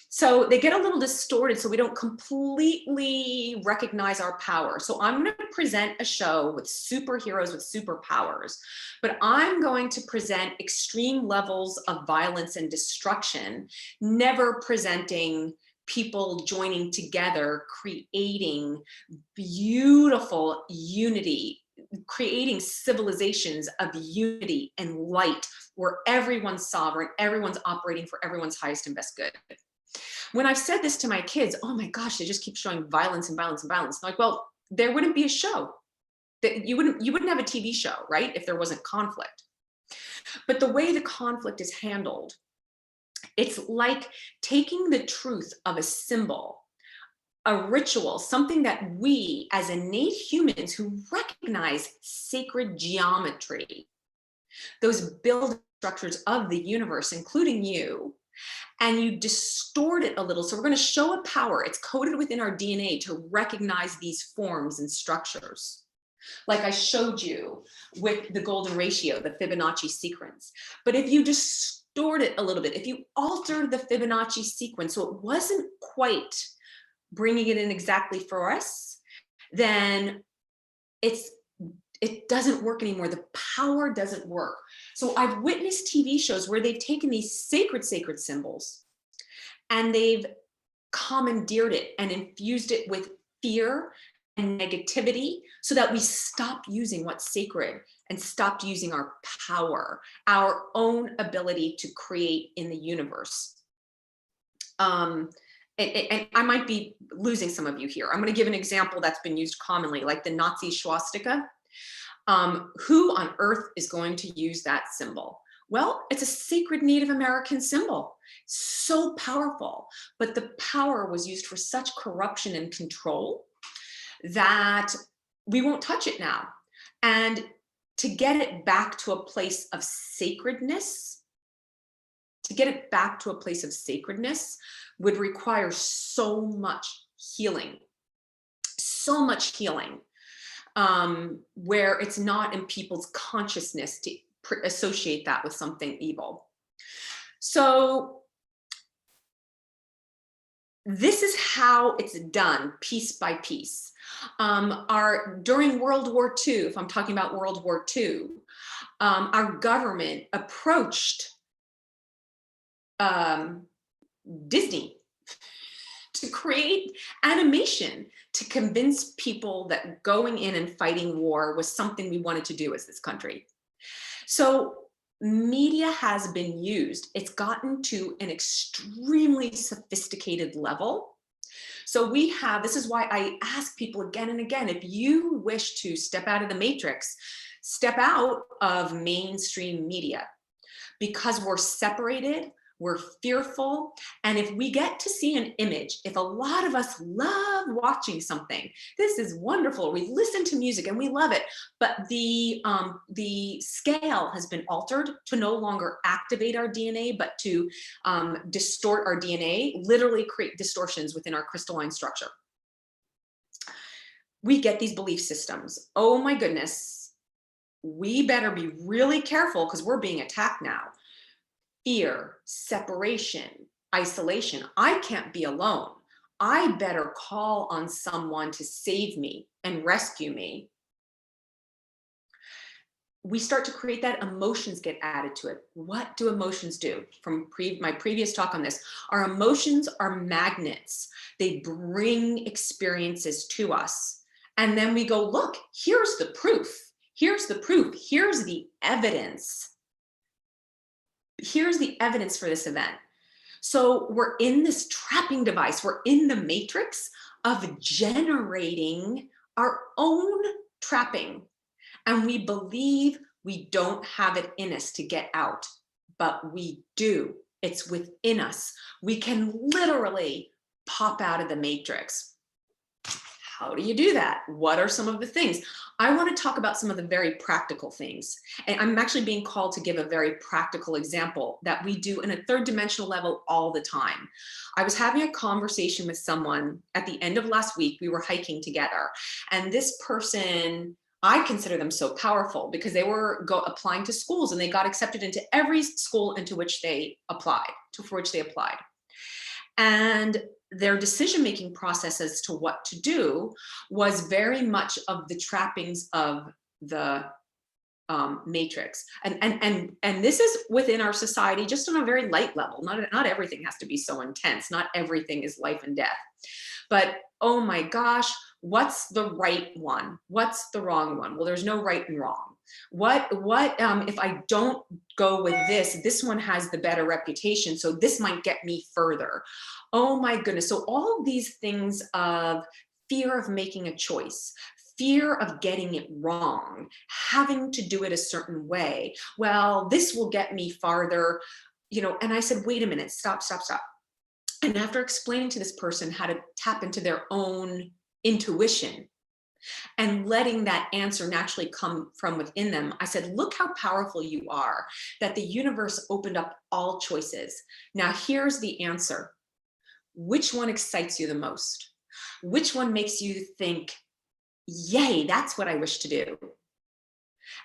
So they get a little distorted, so we don't completely recognize our power. So I'm going to present a show with superheroes with superpowers, but I'm going to present extreme levels of violence and destruction, never presenting people joining together, creating beautiful unity, creating civilizations of unity and light, where everyone's sovereign, everyone's operating for everyone's highest and best good. When I've said this to my kids, oh my gosh, they just keep showing violence and violence and violence. I'm like, well, there wouldn't be a show. You wouldn't have a TV show, right? If there wasn't conflict. But the way the conflict is handled, it's like taking the truth of a symbol, a ritual, something that we as innate humans who recognize sacred geometry, those building structures of the universe, including you, and you distort it a little. So we're going to show a power. It's coded within our DNA to recognize these forms and structures. Like I showed you with the golden ratio, the Fibonacci sequence. But if you distort it a little bit, if you alter the Fibonacci sequence so it wasn't quite bringing it in exactly for us, then It doesn't work anymore. The power doesn't work. So I've witnessed TV shows where they've taken these sacred, sacred symbols and they've commandeered it and infused it with fear and negativity so that we stop using what's sacred and stopped using our power, our own ability to create in the universe. And I might be losing some of you here. I'm going to give an example that's been used commonly, like the Nazi swastika. Who on earth is going to use that symbol? Well, it's a sacred Native American symbol, so powerful, but the power was used for such corruption and control that we won't touch it now. And to get it back to a place of sacredness, would require so much healing, where it's not in people's consciousness to associate that with something evil. So this is how it's done, piece by piece. During World War II, if I'm talking about World War II, our government approached Disney to create animation to convince people that going in and fighting war was something we wanted to do as this country. So media has been used. It's gotten to an extremely sophisticated level. So this is why I ask people again and again, if you wish to step out of the matrix, step out of mainstream media, because we're separated, we're fearful. And if we get to see an image, if a lot of us love watching something, this is wonderful. We listen to music and we love it, but the scale has been altered to no longer activate our DNA, but to distort our DNA, literally create distortions within our crystalline structure. We get these belief systems. Oh my goodness, we better be really careful because we're being attacked now. Fear, separation, isolation. I can't be alone. I better call on someone to save me and rescue me. We start to create that, emotions get added to it. What do emotions do? From my previous talk on this, our emotions are magnets. They bring experiences to us. And then we go, look, here's the proof. Here's the proof. Here's the evidence. Here's the evidence for this event. So we're in this trapping device. We're in the matrix of generating our own trapping. And we believe we don't have it in us to get out, but we do. It's within us. We can literally pop out of the matrix. How do you do that? What are some of the things? I want to talk about some of the very practical things. And I'm actually being called to give a very practical example that we do in a third dimensional level all the time. I was having a conversation with someone at the end of last week. We were hiking together, and this person, I consider them so powerful because they were applying to schools and they got accepted into every school for which they applied. And their decision-making process as to what to do was very much of the trappings of the matrix. And this is within our society, just on a very light level. Not everything has to be so intense. Not everything is life and death. But oh my gosh, what's the right one? What's the wrong one? Well, there's no right and wrong. What if I don't go with this one has the better reputation, so this might get me further. Oh my goodness. So all of these things of fear of making a choice, fear of getting it wrong, having to do it a certain way. Well, this will get me farther, and I said, wait a minute, stop. And after explaining to this person how to tap into their own intuition and letting that answer naturally come from within them, I said, look how powerful you are, that the universe opened up all choices. Now here's the answer. Which one excites you the most? Which one makes you think, yay, that's what I wish to do?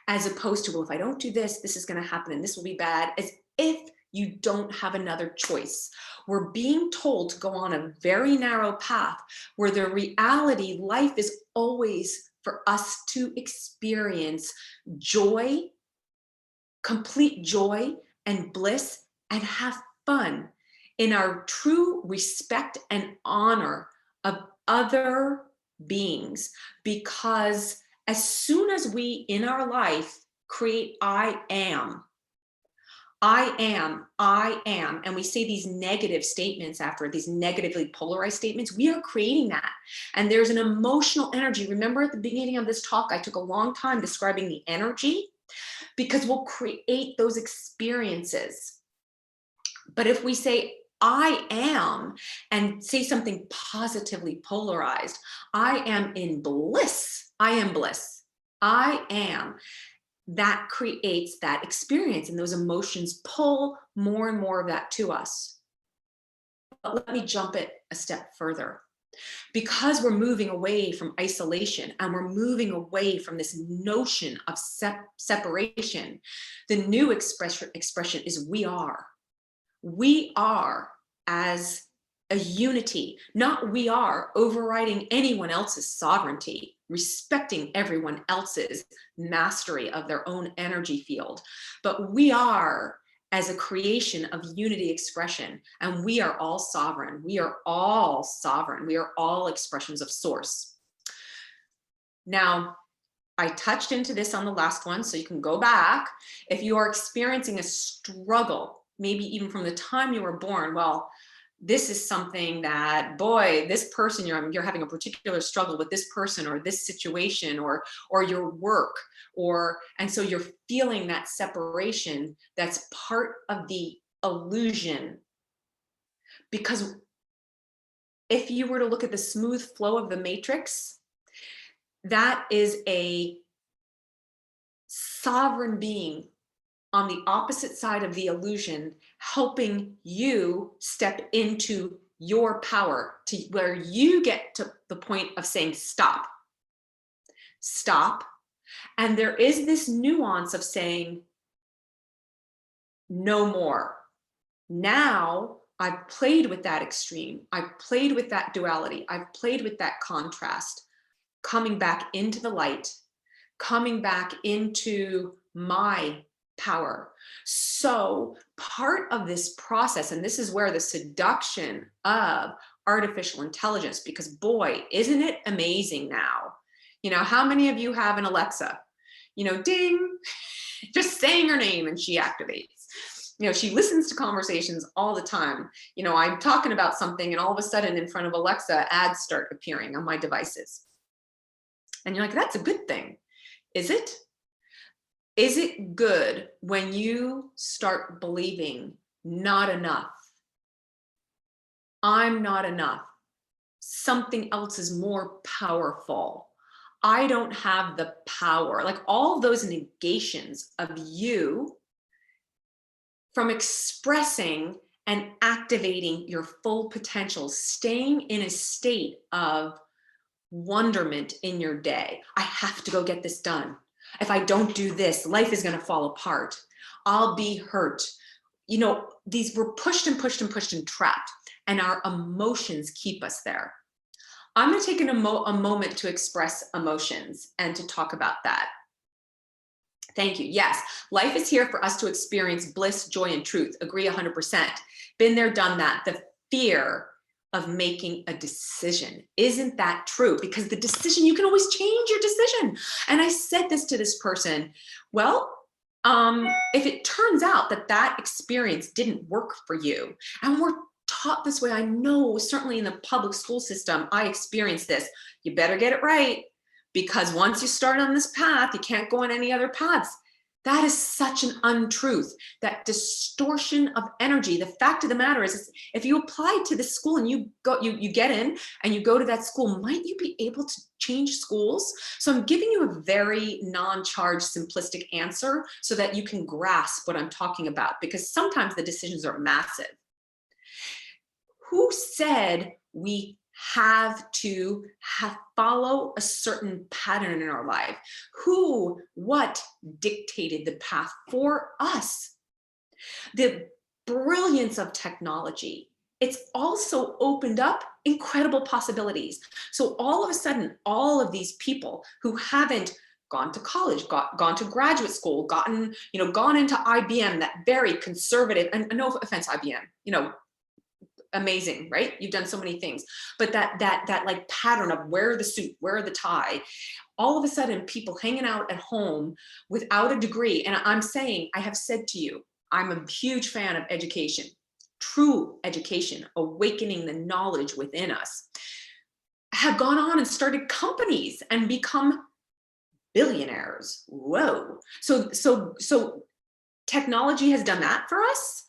As opposed to, well, if I don't do this, this is going to happen and this will be bad. As if You don't have another choice. We're being told to go on a very narrow path where the reality, life is always for us to experience joy, complete joy and bliss, and have fun in our true respect and honor of other beings. Because as soon as we in our life create I am, and we say these negative statements after these negatively polarized statements, we are creating that. And there's an emotional energy. Remember at the beginning of this talk, I took a long time describing the energy, because we'll create those experiences. But if we say, I am, and say something positively polarized, I am in bliss, I am bliss, I am, that creates that experience, and those emotions pull more and more of that to us. But let me jump it a step further. Because we're moving away from isolation and we're moving away from this notion of separation, the new expression is we are. We are as a unity, not we are overriding anyone else's sovereignty, respecting everyone else's mastery of their own energy field, but we are as a creation of unity expression, and we are all sovereign. We are all sovereign. We are all expressions of source. Now, I touched into this on the last one, so you can go back. If you are experiencing a struggle, maybe even from the time you were born, well, this is something that, boy, this person, you're having a particular struggle with this person or this situation or your work, and so you're feeling that separation. That's part of the illusion. Because if you were to look at the smooth flow of the matrix, that is a sovereign being on the opposite side of the illusion, helping you step into your power, to where you get to the point of saying, stop, stop. And there is this nuance of saying, no more. Now I've played with that extreme. I've played with that duality. I've played with that contrast, coming back into the light, coming back into my power. So part of this process, and this is where the seduction of artificial intelligence, because boy, isn't it amazing now? You know, how many of you have an Alexa? You know, ding, just saying her name and she activates. You know, she listens to conversations all the time. You know, I'm talking about something and all of a sudden in front of Alexa, ads start appearing on my devices. And you're like, that's a good thing. Is it? Is it good when you start believing not enough? I'm not enough. Something else is more powerful. I don't have the power. Like all those negations of you from expressing and activating your full potential, staying in a state of wonderment in your day. I have to go get this done. If I don't do this, life is going to fall apart. I'll be hurt. You know, we're pushed and pushed and pushed and trapped, and our emotions keep us there. I'm going to take a moment to express emotions and to talk about that. Thank you. Yes, life is here for us to experience bliss, joy, and truth. Agree 100%. Been there, done that. The fear of making a decision. Isn't that true? Because the decision, you can always change your decision. And I said this to this person, well, if it turns out that that experience didn't work for you, and we're taught this way, I know certainly in the public school system, I experienced this, you better get it right, because once you start on this path, you can't go on any other paths. That is such an untruth, that distortion of energy. The fact of the matter is if you apply to this school and you get in and you go to that school, might you be able to change schools? So I'm giving you a very non-charged, simplistic answer so that you can grasp what I'm talking about, because sometimes the decisions are massive. Who said we have to follow a certain pattern in our life? What dictated the path for us? The brilliance of technology, it's also opened up incredible possibilities. So all of a sudden, all of these people who haven't gone to college, gone to graduate school, gone into IBM, that very conservative, and no offense, IBM, amazing, right? You've done so many things, but that like pattern of wear the suit, wear the tie, all of a sudden people hanging out at home without a degree. And I'm saying, I have said to you, I'm a huge fan of education, true education, awakening the knowledge within us, have gone on and started companies and become billionaires. Whoa. So technology has done that for us,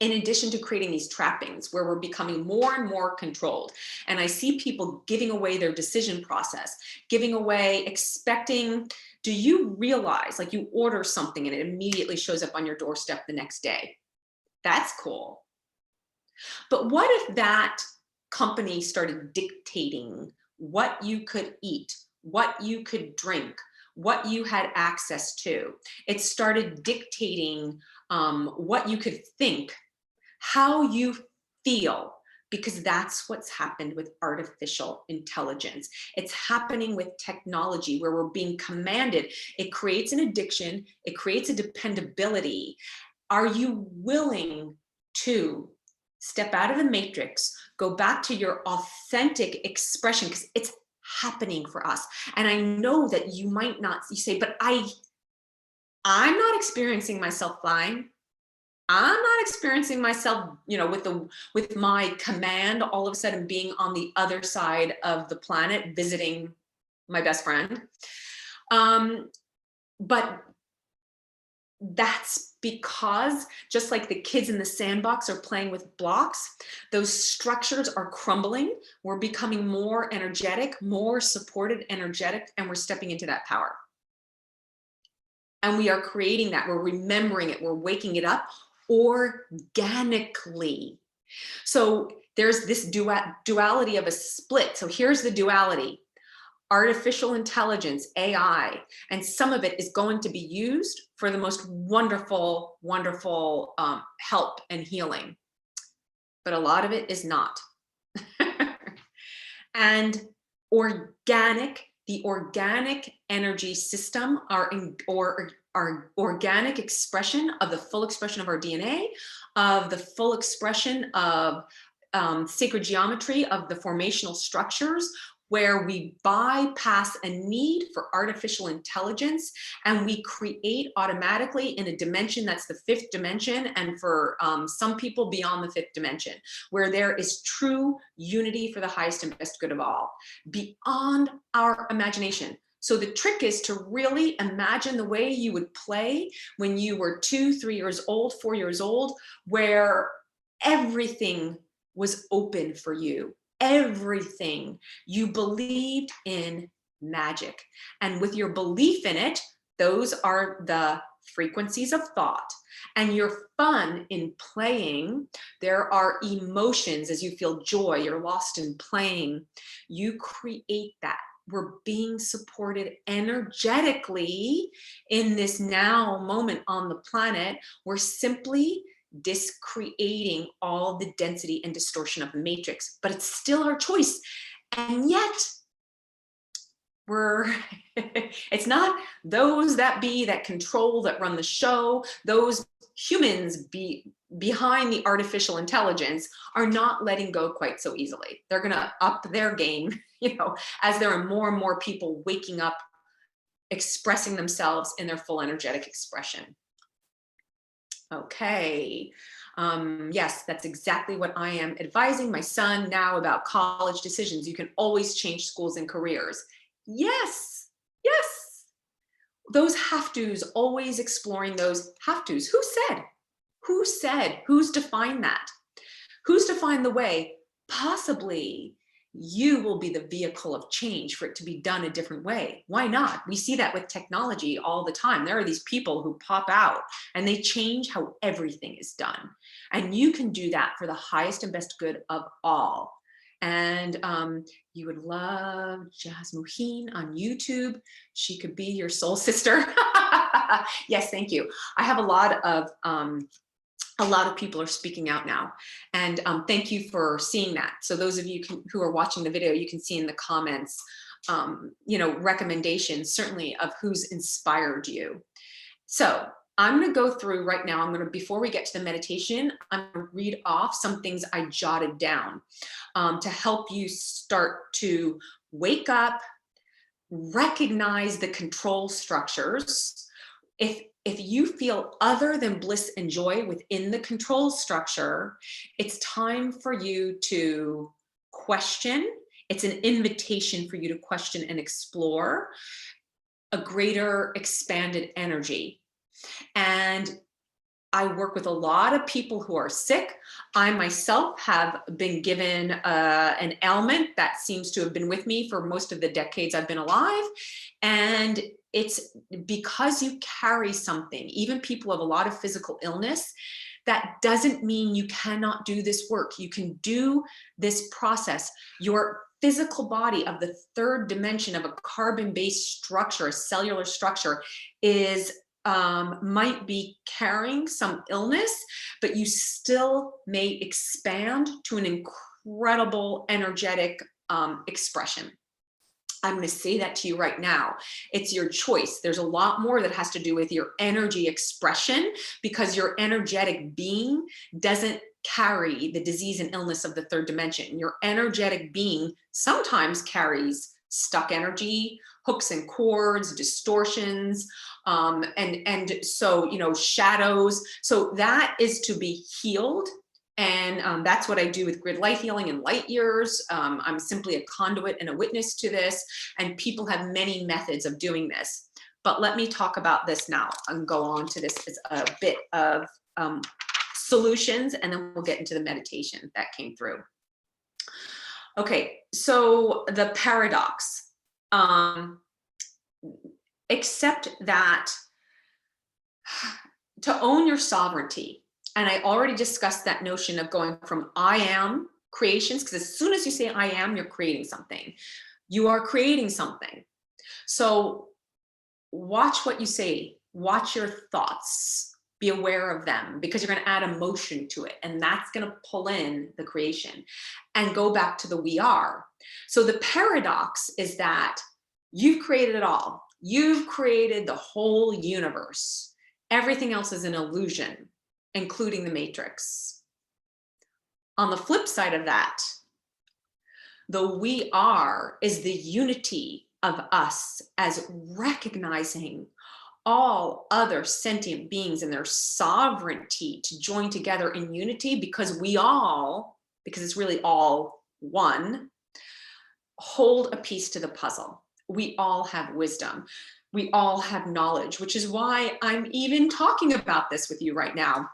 in addition to creating these trappings where we're becoming more and more controlled. And I see people giving away their decision process, giving away, expecting. Do you realize, like, you order something and it immediately shows up on your doorstep the next day? That's cool. But what if that company started dictating what you could eat, what you could drink, what you had access to? It started dictating what you could think, how you feel, because that's what's happened with artificial intelligence. It's happening with technology where we're being commanded. It creates an addiction, it creates a dependability. Are you willing to step out of the matrix, go back to your authentic expression? Because it's happening for us. And I know that you might not, you say, but I'm not experiencing myself flying. I'm not experiencing myself, with my command all of a sudden being on the other side of the planet visiting my best friend. But that's because, just like the kids in the sandbox are playing with blocks, those structures are crumbling. We're becoming more energetic, more supported, energetic, and we're stepping into that power. And we are creating that. We're remembering it. We're waking it up organically. So there's this duality of a split. So here's the duality: artificial intelligence, AI, and some of it is going to be used for the most wonderful, wonderful help and healing. But a lot of it is not. And the organic energy system, our organic expression of the full expression of our DNA, of the full expression of sacred geometry, of the formational structures, where we bypass a need for artificial intelligence and we create automatically in a dimension that's the fifth dimension, and for some people beyond the fifth dimension, where there is true unity for the highest and best good of all, beyond our imagination. So the trick is to really imagine the way you would play when you were 2, 3 years old, 4 years old, where everything was open for you. Everything. You believed in magic. And with your belief in it, those are the frequencies of thought. And your fun in playing, there are emotions as you feel joy, you're lost in playing. You create that. We're being supported energetically in this now moment on the planet. We're simply discreating all the density and distortion of the matrix, but it's still our choice. And yet it's not those that control, that run the show. Those humans behind the artificial intelligence are not letting go quite so easily. They're going to up their game, as there are more and more people waking up, expressing themselves in their full energetic expression. Okay. Yes, that's exactly what I am advising my son now about college decisions. You can always change schools and careers. Yes, yes. Those have tos, always exploring those have tos. Who said? Who said? Who's defined that? Who's defined the way? Possibly you will be the vehicle of change for it to be done a different way. Why not? We see that with technology all the time. There are these people who pop out and they change how everything is done. And you can do that for the highest and best good of all. And you would love Jazz Muheen on YouTube. She could be your soul sister. Yes, thank you. I have a lot of a lot of people are speaking out now. And thank you for seeing that. So those of you who are watching the video, you can see in the comments, recommendations certainly of who's inspired you. So I'm going to go through right now. Before we get to the meditation, I'm going to read off some things I jotted down to help you start to wake up, recognize the control structures. If you feel other than bliss and joy within the control structure, it's time for you to question. It's an invitation for you to question and explore a greater expanded energy. And I work with a lot of people who are sick. I myself have been given an ailment that seems to have been with me for most of the decades I've been alive. And it's because you carry something, even people have a lot of physical illness, that doesn't mean you cannot do this work. You can do this process. Your physical body of the third dimension of a carbon-based structure, a cellular structure, is might be carrying some illness, but you still may expand to an incredible energetic expression. I'm going to say that to you right now. It's your choice. There's a lot more that has to do with your energy expression, because your energetic being doesn't carry the disease and illness of the third dimension. Your energetic being sometimes carries stuck energy, hooks and cords, distortions, and so, shadows. So that is to be healed. And that's what I do with grid light healing and light years. I'm simply a conduit and a witness to this. And people have many methods of doing this. But let me talk about this now and go on to this as a bit of solutions, and then we'll get into the meditation that came through. Okay, so the paradox. Accept that to own your sovereignty, and I already discussed that notion of going from I am creations, because as soon as you say I am, you're creating something. You are creating something. So watch what you say, watch your thoughts, be aware of them, because you're going to add emotion to it, and that's going to pull in the creation. And go back to the we are. So the paradox is that you've created it all. You've created the whole universe. Everything else is an illusion, including the matrix. On the flip side of that, the we are is the unity of us as recognizing all other sentient beings and their sovereignty to join together in unity, because it's really all one, hold a piece to the puzzle. We all have wisdom. We all have knowledge, which is why I'm even talking about this with you right now,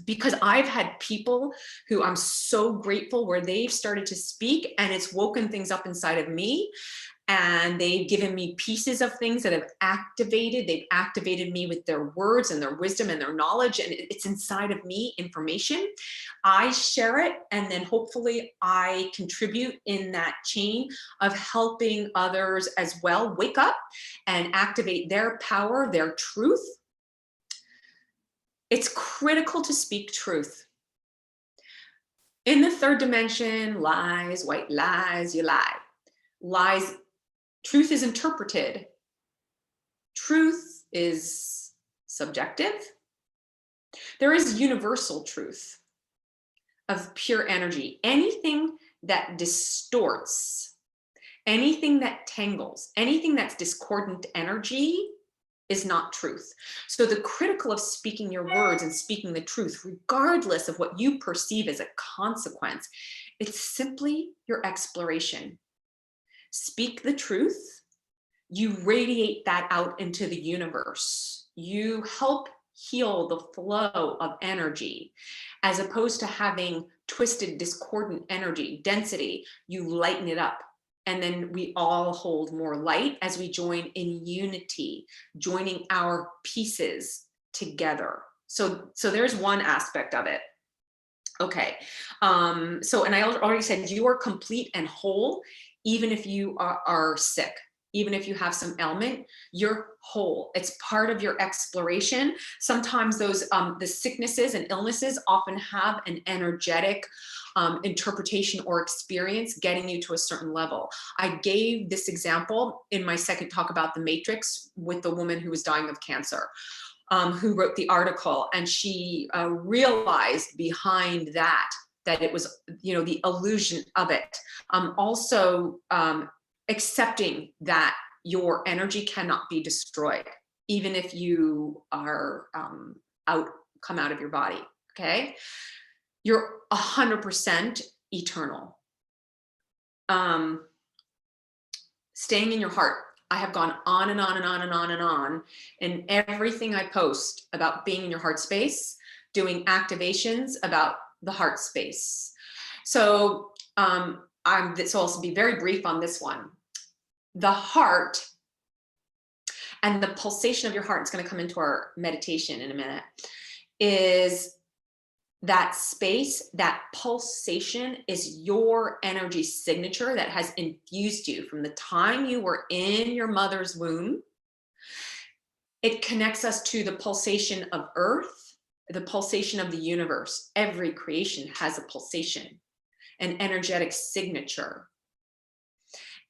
because I've had people who I'm so grateful where they've started to speak and it's woken things up inside of me. And they've given me pieces of things that have they've activated me with their words and their wisdom and their knowledge, and it's inside of me, information. I share it, and then hopefully I contribute in that chain of helping others as well wake up and activate their power, their truth. It's critical to speak truth. In the third dimension, lies, white lies, you lie. Lies. Truth is interpreted. Truth is subjective. There is universal truth of pure energy. Anything that distorts, anything that tangles, anything that's discordant energy is not truth. So the critical of speaking your words and speaking the truth, regardless of what you perceive as a consequence, it's simply your exploration. Speak the truth, you radiate that out into the universe. You help heal the flow of energy, as opposed to having twisted, discordant energy, density. You lighten it up, and then we all hold more light as we join in unity, joining our pieces together. So there's one aspect of it. Okay, and I already said you are complete and whole, even if you are sick. even if you have some ailment, you're whole. It's part of your exploration. Sometimes those the sicknesses and illnesses often have an energetic interpretation or experience getting you to a certain level. I gave this example in my second talk about the matrix with the woman who was dying of cancer, who wrote the article, and she realized behind that it was, you know, the illusion of it. Also accepting that your energy cannot be destroyed, even if you are come out of your body. Okay, you're 100% eternal. Staying in your heart. I have gone on and on and on and on and on in everything I post about being in your heart space, doing activations about the heart space. So this will also be very brief on this one. The heart and the pulsation of your heart, it's going to come into our meditation in a minute, is that space, that pulsation is your energy signature that has infused you from the time you were in your mother's womb. It connects us to the pulsation of Earth, the pulsation of the universe. Every creation has a pulsation, an energetic signature.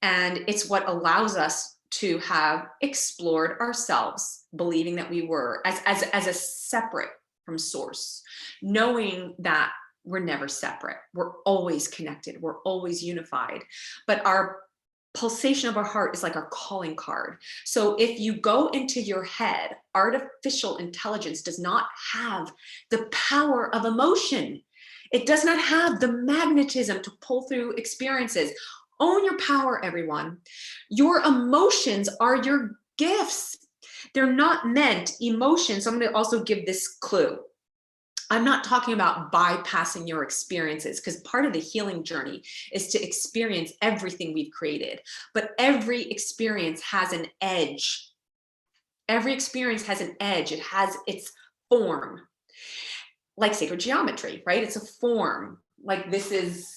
And it's what allows us to have explored ourselves, believing that we were as a separate from source, knowing that we're never separate. We're always connected. We're always unified. But our pulsation of our heart is like our calling card. So if you go into your head, artificial intelligence does not have the power of emotion. It does not have the magnetism to pull through experiences. Own your power, everyone. Your emotions are your gifts. They're not meant emotions. So I'm going to also give this clue. I'm not talking about bypassing your experiences, because part of the healing journey is to experience everything we've created. But every experience has an edge. Every experience has an edge. It has its form. Like sacred geometry, right? It's a form. Like this is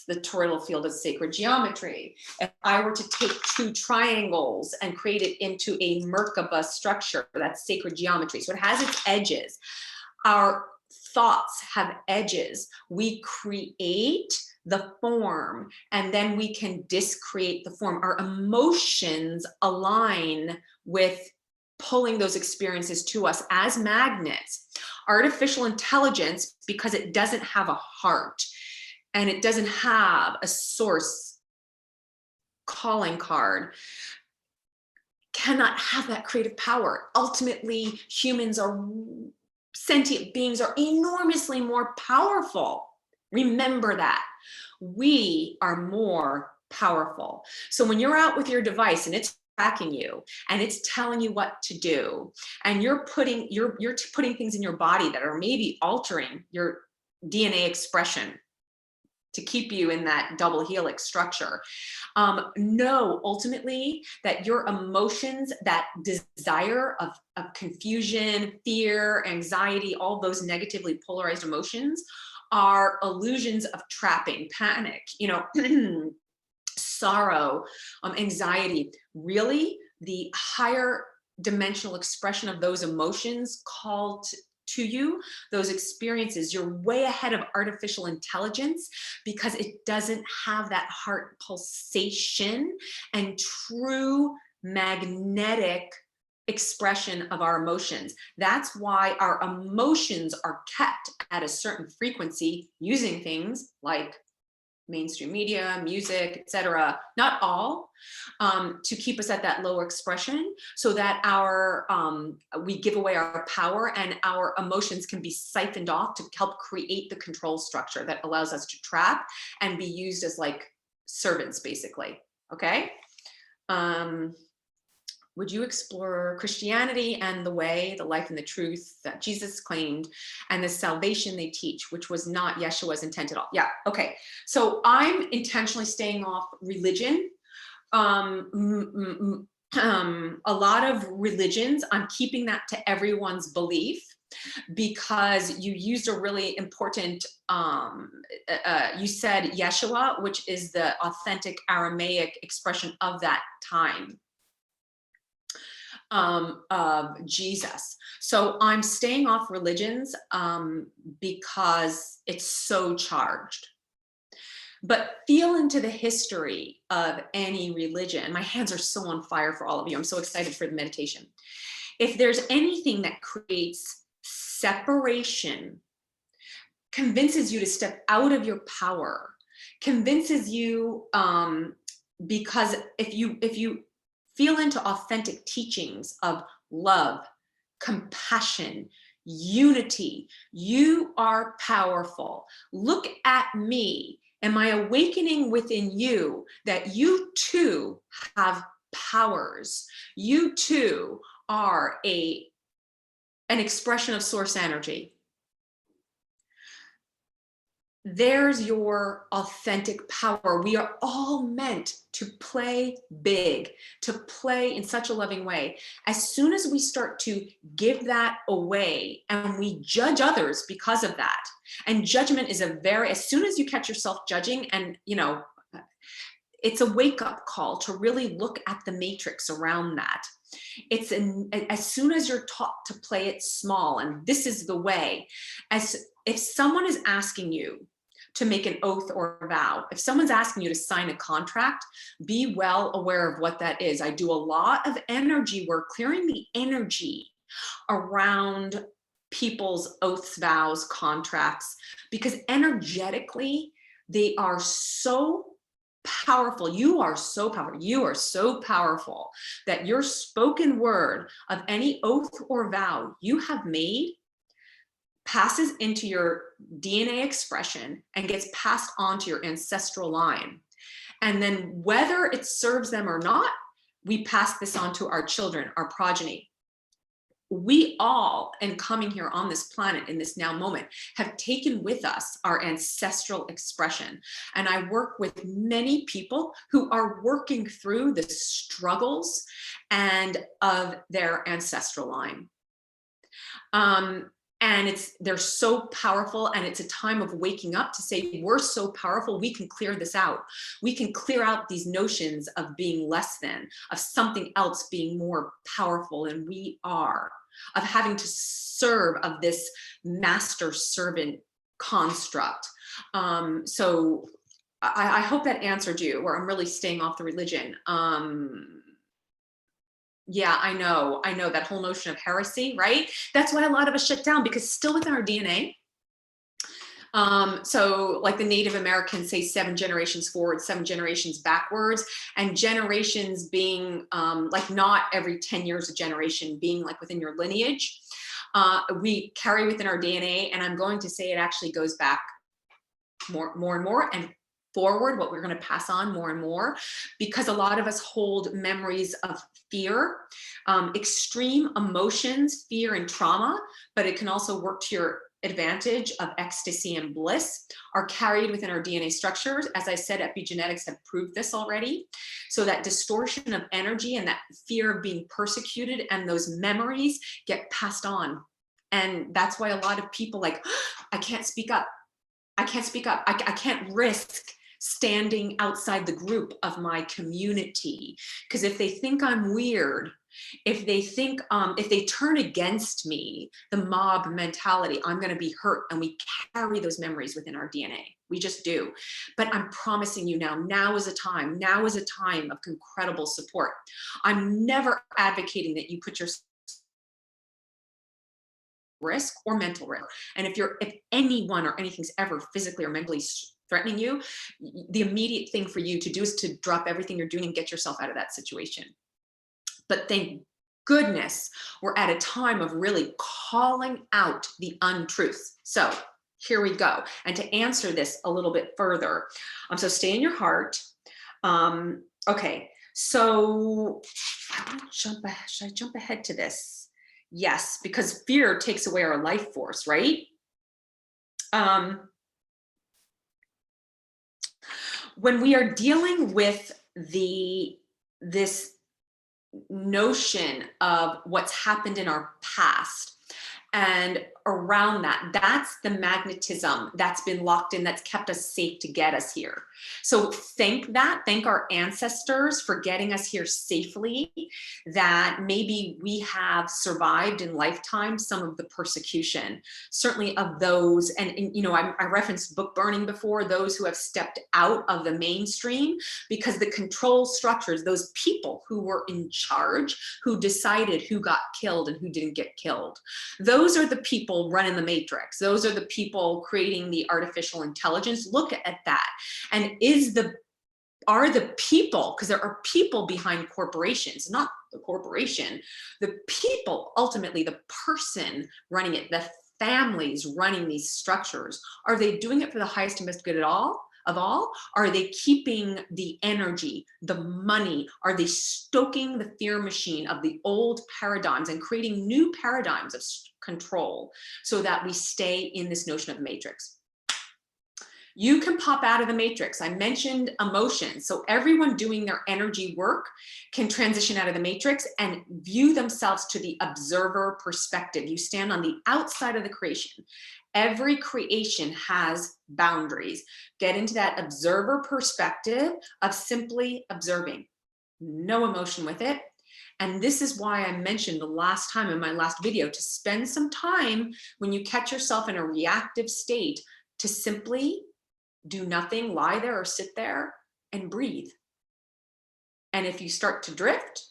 the toroidal field of sacred geometry. If I were to take two triangles and create it into a Merkaba structure, that's sacred geometry. So it has its edges. Our thoughts have edges. We create the form and then we can discreate the form. Our emotions align with pulling those experiences to us as magnets. Artificial intelligence, because it doesn't have a heart and it doesn't have a source calling card, cannot have that creative power. Ultimately, humans are sentient beings, are enormously more powerful. Remember that. We are more powerful. So when you're out with your device and it's tracking you and it's telling you what to do, and you're putting things in your body that are maybe altering your DNA expression to keep you in that double helix structure, know ultimately that your emotions, that desire of confusion, fear, anxiety, all those negatively polarized emotions are illusions of trapping, panic, sorrow, anxiety. Really, the higher dimensional expression of those emotions called to you, those experiences, you're way ahead of artificial intelligence, because it doesn't have that heart pulsation and true magnetic expression of our emotions. That's why our emotions are kept at a certain frequency using things like mainstream media, music, etc. Not all, to keep us at that lower expression, so that we give away our power and our emotions can be siphoned off to help create the control structure that allows us to trap and be used as like servants, basically. Okay. Would you explore Christianity and the way, the life, and the truth that Jesus claimed, and the salvation they teach, which was not Yeshua's intent at all? Yeah, okay. So I'm intentionally staying off religion. A lot of religions, I'm keeping that to everyone's belief. because you used a really important, you said Yeshua, which is the authentic Aramaic expression of that time, of Jesus. So I'm staying off religions because it's so charged. But feel into the history of any religion. My hands are so on fire for all of you. I'm so excited for the meditation. If there's anything that creates separation, convinces you to step out of your power, convinces you, because if you feel into authentic teachings of love, compassion, unity, you are powerful. Look at me. Am I awakening within you that you too have powers? You too are an expression of source energy. There's your authentic power. We are all meant to play big, to play in such a loving way. As soon as we start to give that away and we judge others because of that, and judgment is as soon as you catch yourself judging, and it's a wake-up call to really look at the matrix around that. As soon as you're taught to play it small, and this is the way, if someone is asking you to make an oath or a vow, if someone's asking you to sign a contract, be well aware of what that is. I do a lot of energy work, clearing the energy around people's oaths, vows, contracts, because energetically, they are so powerful. You are so powerful. You are so powerful that your spoken word of any oath or vow you have made passes into your DNA expression and gets passed on to your ancestral line. And then whether it serves them or not, we pass this on to our children, our progeny. We all, in coming here on this planet in this now moment, have taken with us our ancestral expression. And I work with many people who are working through the struggles and of their ancestral line. And they're so powerful, and it's a time of waking up to say, we're so powerful, we can clear this out. We can clear out these notions of being less than, of something else being more powerful than we are, of having to serve, of this master servant construct. So I hope that answered you, where I'm really staying off the religion. Yeah, I know that whole notion of heresy, right? That's why a lot of us shut down, because it's still within our DNA. So like the Native Americans say 7 generations forward, 7 generations backwards, and generations being like not every 10 years a generation, being like within your lineage. We carry within our DNA, and I'm going to say it actually goes back more and more, and forward, what we're going to pass on more and more, because a lot of us hold memories of fear, extreme emotions, fear and trauma, but it can also work to your advantage of ecstasy and bliss, are carried within our DNA structures. As I said, epigenetics have proved this already. So that distortion of energy and that fear of being persecuted and those memories get passed on. And that's why a lot of people like, I can't speak up. I can't speak up. I can't risk standing outside the group of my community, because if they think I'm weird, if they think, if they turn against me, the mob mentality, I'm going to be hurt. And we carry those memories within our DNA. We just do. But I'm promising you now is a time. Now is a time of incredible support. I'm never advocating that you put your risk or mental risk. And if anyone or anything's ever physically or mentally threatening you, the immediate thing for you to do is to drop everything you're doing and get yourself out of that situation. But thank goodness we're at a time of really calling out the untruths. So here we go. And to answer this a little bit further, so stay in your heart. Okay, so should I jump ahead to this? Yes, because fear takes away our life force, right? When we are dealing with this notion of what's happened in our past And around that, that's the magnetism that's been locked in, that's kept us safe to get us here. So thank our ancestors for getting us here safely, that maybe we have survived in lifetime some of the persecution, certainly of those. And you know, I referenced book burning before, those who have stepped out of the mainstream, because the control structures, those people who were in charge, who decided who got killed and who didn't get killed, those are the people running the matrix. Those are the people creating the artificial intelligence. Look at that. And are the people, because there are people behind corporations, not the corporation, the people, ultimately the person running it, the families running these structures, are they doing it for the highest and best good of all? Are they keeping the energy, the money? Are they stoking the fear machine of the old paradigms and creating new paradigms of control so that we stay in this notion of the matrix? You can pop out of the matrix. I mentioned emotions. So everyone doing their energy work can transition out of the matrix and view themselves to the observer perspective. You stand on the outside of the creation. Every creation has boundaries. Get into that observer perspective of simply observing. No emotion with it. And this is why I mentioned the last time in my last video to spend some time when you catch yourself in a reactive state to simply do nothing, lie there or sit there and breathe. And if you start to drift,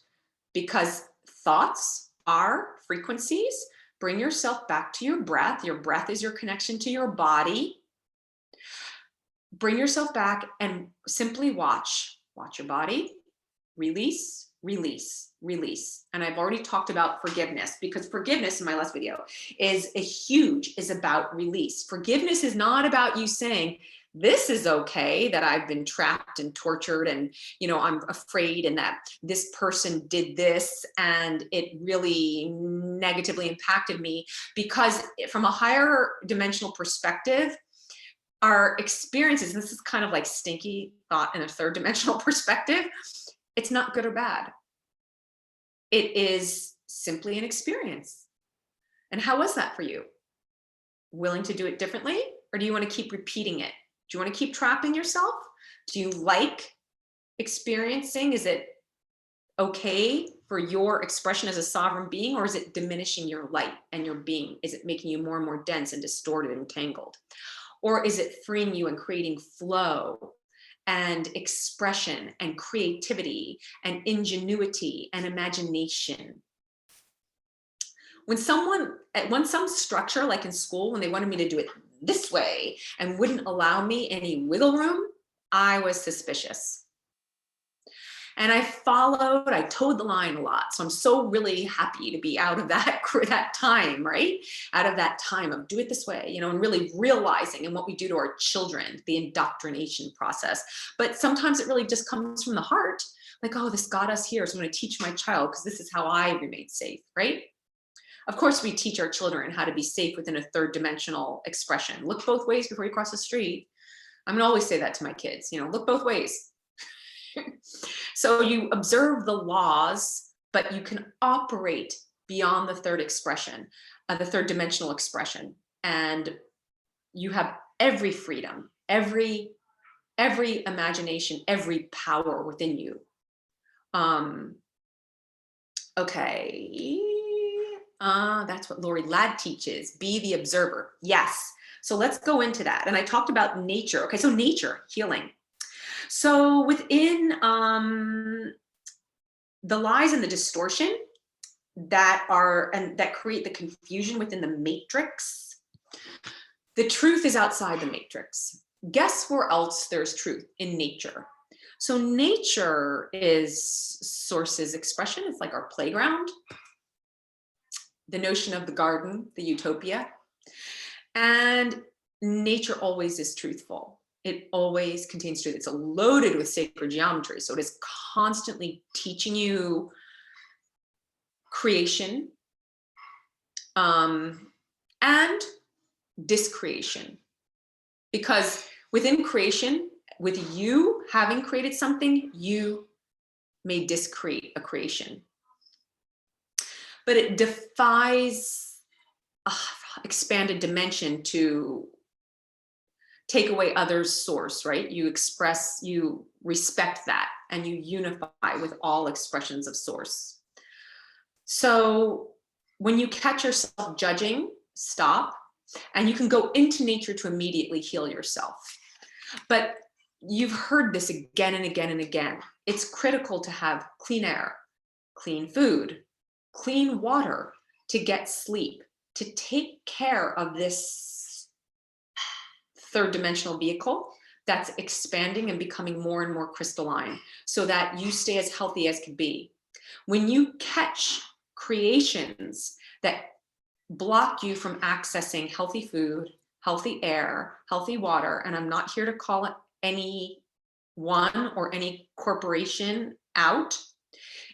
because thoughts are frequencies, bring yourself back to your breath. Your breath is your connection to your body. Bring yourself back and simply watch your body, release, release, release. And I've already talked about forgiveness, because forgiveness in my last video is about release. Forgiveness is not about you saying, this is okay that I've been trapped and tortured and, you know, I'm afraid and that this person did this and it really negatively impacted me. Because from a higher dimensional perspective, our experiences, this is kind of like stinky thought in a third dimensional perspective, it's not good or bad. It is simply an experience. And how was that for you? Willing to do it differently? Or do you want to keep repeating it? Do you want to keep trapping yourself? Do you like experiencing? Is it okay for your expression as a sovereign being, or is it diminishing your light and your being? Is it making you more and more dense and distorted and tangled? Or is it freeing you and creating flow and expression and creativity and ingenuity and imagination? When some structure, like in school, when they wanted me to do it this way and wouldn't allow me any wiggle room, I was suspicious. And I towed the line a lot. So I'm so really happy to be out of that time, right? Out of that time of do it this way, you know, and really realizing and what we do to our children, the indoctrination process. But sometimes it really just comes from the heart, like, oh, this got us here, so I'm going to teach my child because this is how I remain safe, right? Of course, we teach our children how to be safe within a third dimensional expression. Look both ways before you cross the street. I'm going to always say that to my kids, you know, look both ways. So you observe the laws, but you can operate beyond the third expression, the third dimensional expression. And you have every freedom, every imagination, every power within you. Okay. That's what Lori Ladd teaches. Be the observer. Yes. So let's go into that. And I talked about nature. Okay. So nature, healing. So within the lies and the distortion that create the confusion within the matrix, the truth is outside the matrix. Guess where else there's truth? In nature. So nature is source's expression. It's like our playground. The notion of the garden, the utopia. And nature always is truthful. It always contains truth. It's loaded with sacred geometry. So it is constantly teaching you creation and discreation. Because within creation, with you having created something, you may discreate a creation. But it defies expanded dimension to take away others' source, right? You express, you respect that, and you unify with all expressions of source. So when you catch yourself judging, stop, and you can go into nature to immediately heal yourself. But you've heard this again and again and again. It's critical to have clean air, clean food, clean water, to get sleep, to take care of this third dimensional vehicle that's expanding and becoming more and more crystalline so that you stay as healthy as can be. When you catch creations that block you from accessing healthy food, healthy air, healthy water, and I'm not here to call it any one or any corporation out.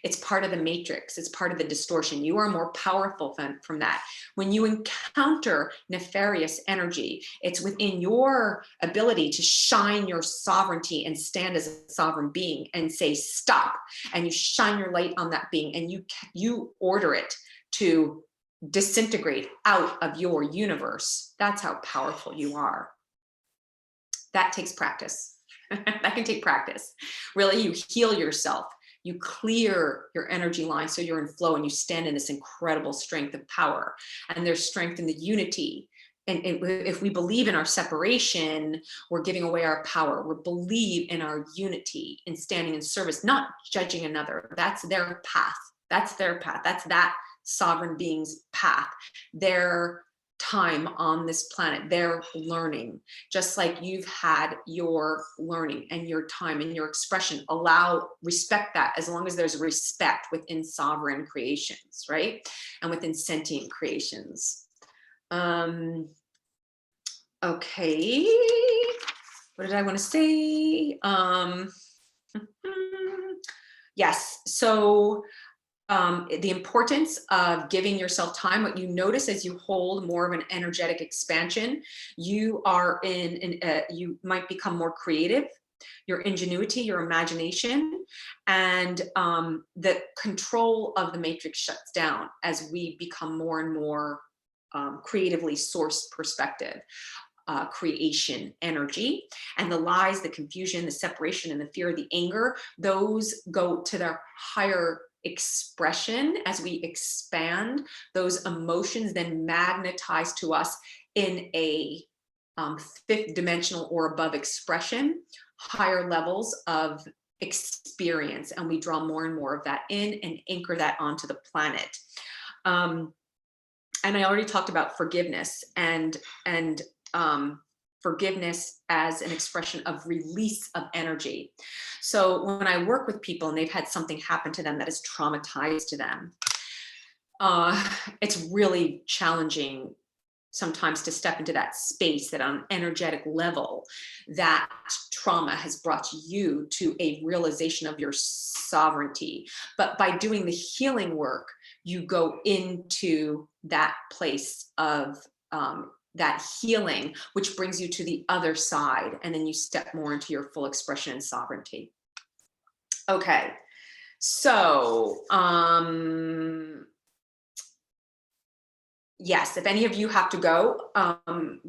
It's part of the matrix. It's part of the distortion. You are more powerful from that. When you encounter nefarious energy, it's within your ability to shine your sovereignty and stand as a sovereign being and say, stop. And you shine your light on that being and you order it to disintegrate out of your universe. That's how powerful you are. That takes practice. That can take practice. Really, you heal yourself. You clear your energy line so you're in flow and you stand in this incredible strength of power. And there's strength in the unity. And if we believe in our separation, we're giving away our power. We believe in our unity, in standing in service, not judging another. That's their path. That's their path. That's that sovereign being's path. Their time on this planet, they're learning, just like you've had your learning and your time and your expression. Respect that, as long as there's respect within sovereign creations, right? And within sentient creations. Okay, what did I want to say? Yes, so the importance of giving yourself time. What you notice as you hold more of an energetic expansion, you you might become more creative, your ingenuity, your imagination, and the control of the matrix shuts down as we become more and more creatively sourced perspective. Creation energy, and the lies, the confusion, the separation, and the fear, the anger, those go to their higher expression. As we expand, those emotions then magnetize to us in a fifth dimensional or above expression, higher levels of experience, and we draw more and more of that in and anchor that onto the planet. And I already talked about forgiveness and forgiveness as an expression of release of energy. So when I work with people and they've had something happen to them that is traumatized to them, it's really challenging sometimes to step into that space that on an energetic level, that trauma has brought you to a realization of your sovereignty. But by doing the healing work, you go into that place of that healing, which brings you to the other side, and then you step more into your full expression and sovereignty. Okay, so yes, if any of you have to go,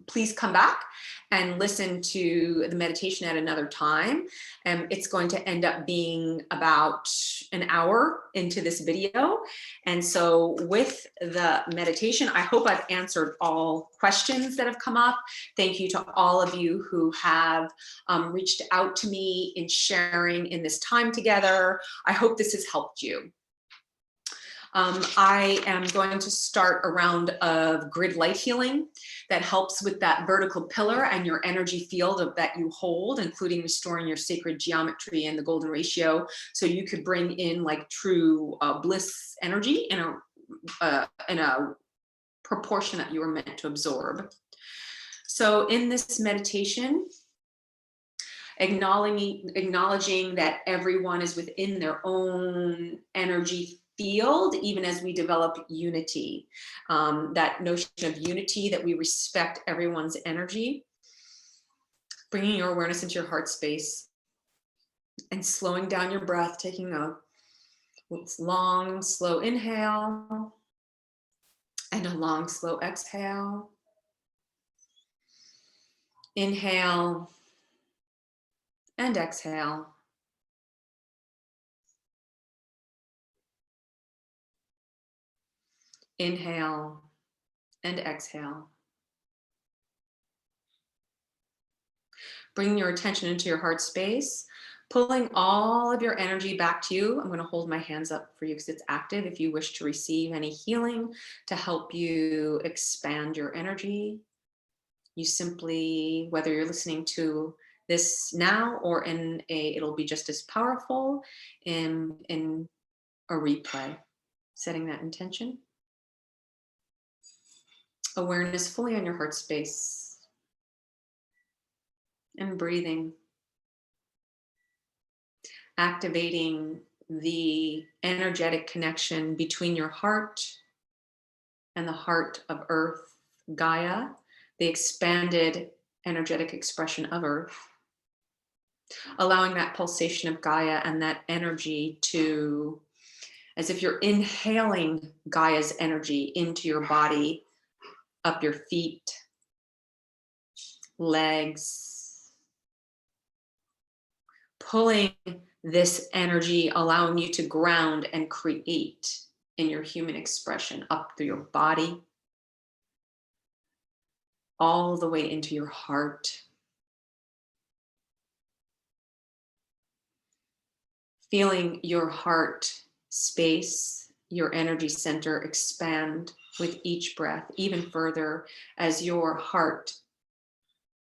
please come back and listen to the meditation at another time. It's going to end up being about an hour into this video. And so with the meditation, I hope I've answered all questions that have come up. Thank you to all of you who have reached out to me in sharing in this time together. I hope this has helped you. I am going to start a round of grid light healing that helps with that vertical pillar and your energy field that you hold, including restoring your sacred geometry and the golden ratio, so you could bring in like true bliss energy in a proportion that you were meant to absorb. So in this meditation, acknowledging that everyone is within their own energy field, even as we develop unity, that notion of unity, that we respect everyone's energy, bringing your awareness into your heart space and slowing down your breath, taking a long, slow inhale And a long, slow exhale. Inhale and exhale. Inhale and exhale. Bring your attention into your heart space, pulling all of your energy back to you. I'm going to hold my hands up for you because it's active. If you wish to receive any healing to help you expand your energy, you simply, whether you're listening to this now or it'll be just as powerful in a replay, setting that intention. Awareness fully on your heart space and breathing. Activating the energetic connection between your heart and the heart of Earth, Gaia, the expanded energetic expression of Earth, allowing that pulsation of Gaia and that energy to, as if you're inhaling Gaia's energy into your body, up your feet, legs, pulling this energy, allowing you to ground and create in your human expression up through your body, all the way into your heart. Feeling your heart space, your energy center expand with each breath, even further as your heart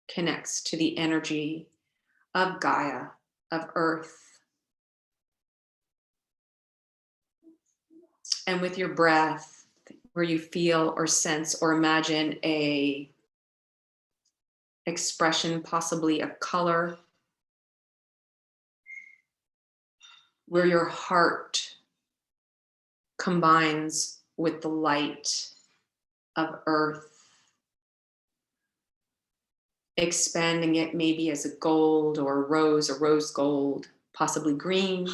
connects to the energy of Gaia, of Earth. And with your breath, where you feel or sense or imagine a expression, possibly a color, where your heart combines with the light of Earth, expanding it maybe as a gold or a rose gold, possibly green.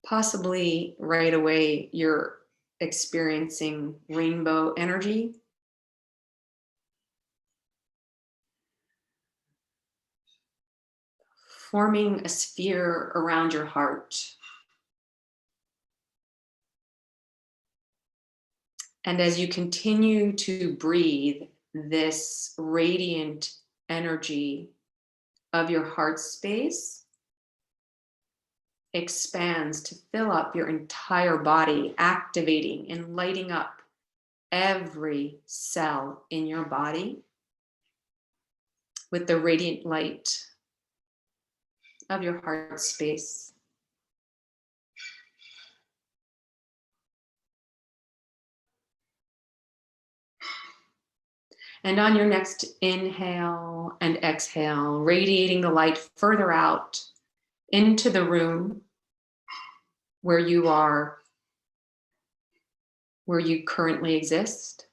Possibly right away you're experiencing rainbow energy. Forming a sphere around your heart. And as you continue to breathe this radiant energy of your heart space, expands to fill up your entire body, activating and lighting up every cell in your body with the radiant light of your heart space. And on your next inhale and exhale, radiating the light further out into the room where you are, where you currently exist.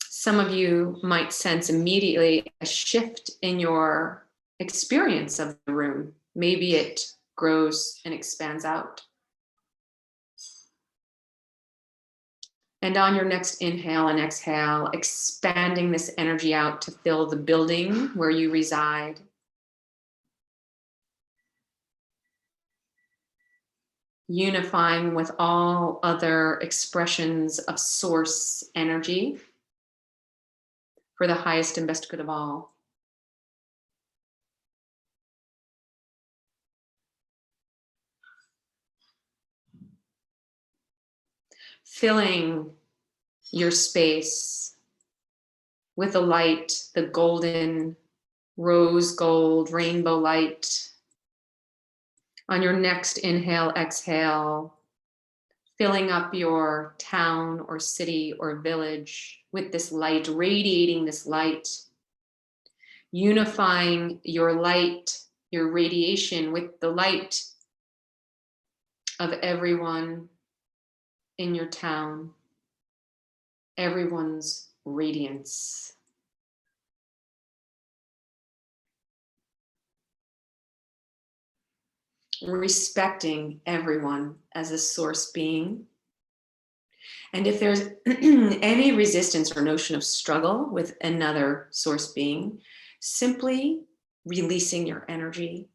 Some of you might sense immediately a shift in your experience of the room. Maybe it grows and expands out. And on your next inhale and exhale, expanding this energy out to fill the building where you reside. Unifying with all other expressions of source energy for the highest and best good of all. Filling your space with the light, the golden, rose gold, rainbow light. On your next inhale, exhale, filling up your town or city or village with this light, radiating this light, unifying your light, your radiation with the light of everyone in your town, everyone's radiance. respecting everyone as a source being. And if there's any resistance or notion of struggle with another source being, simply releasing your energy,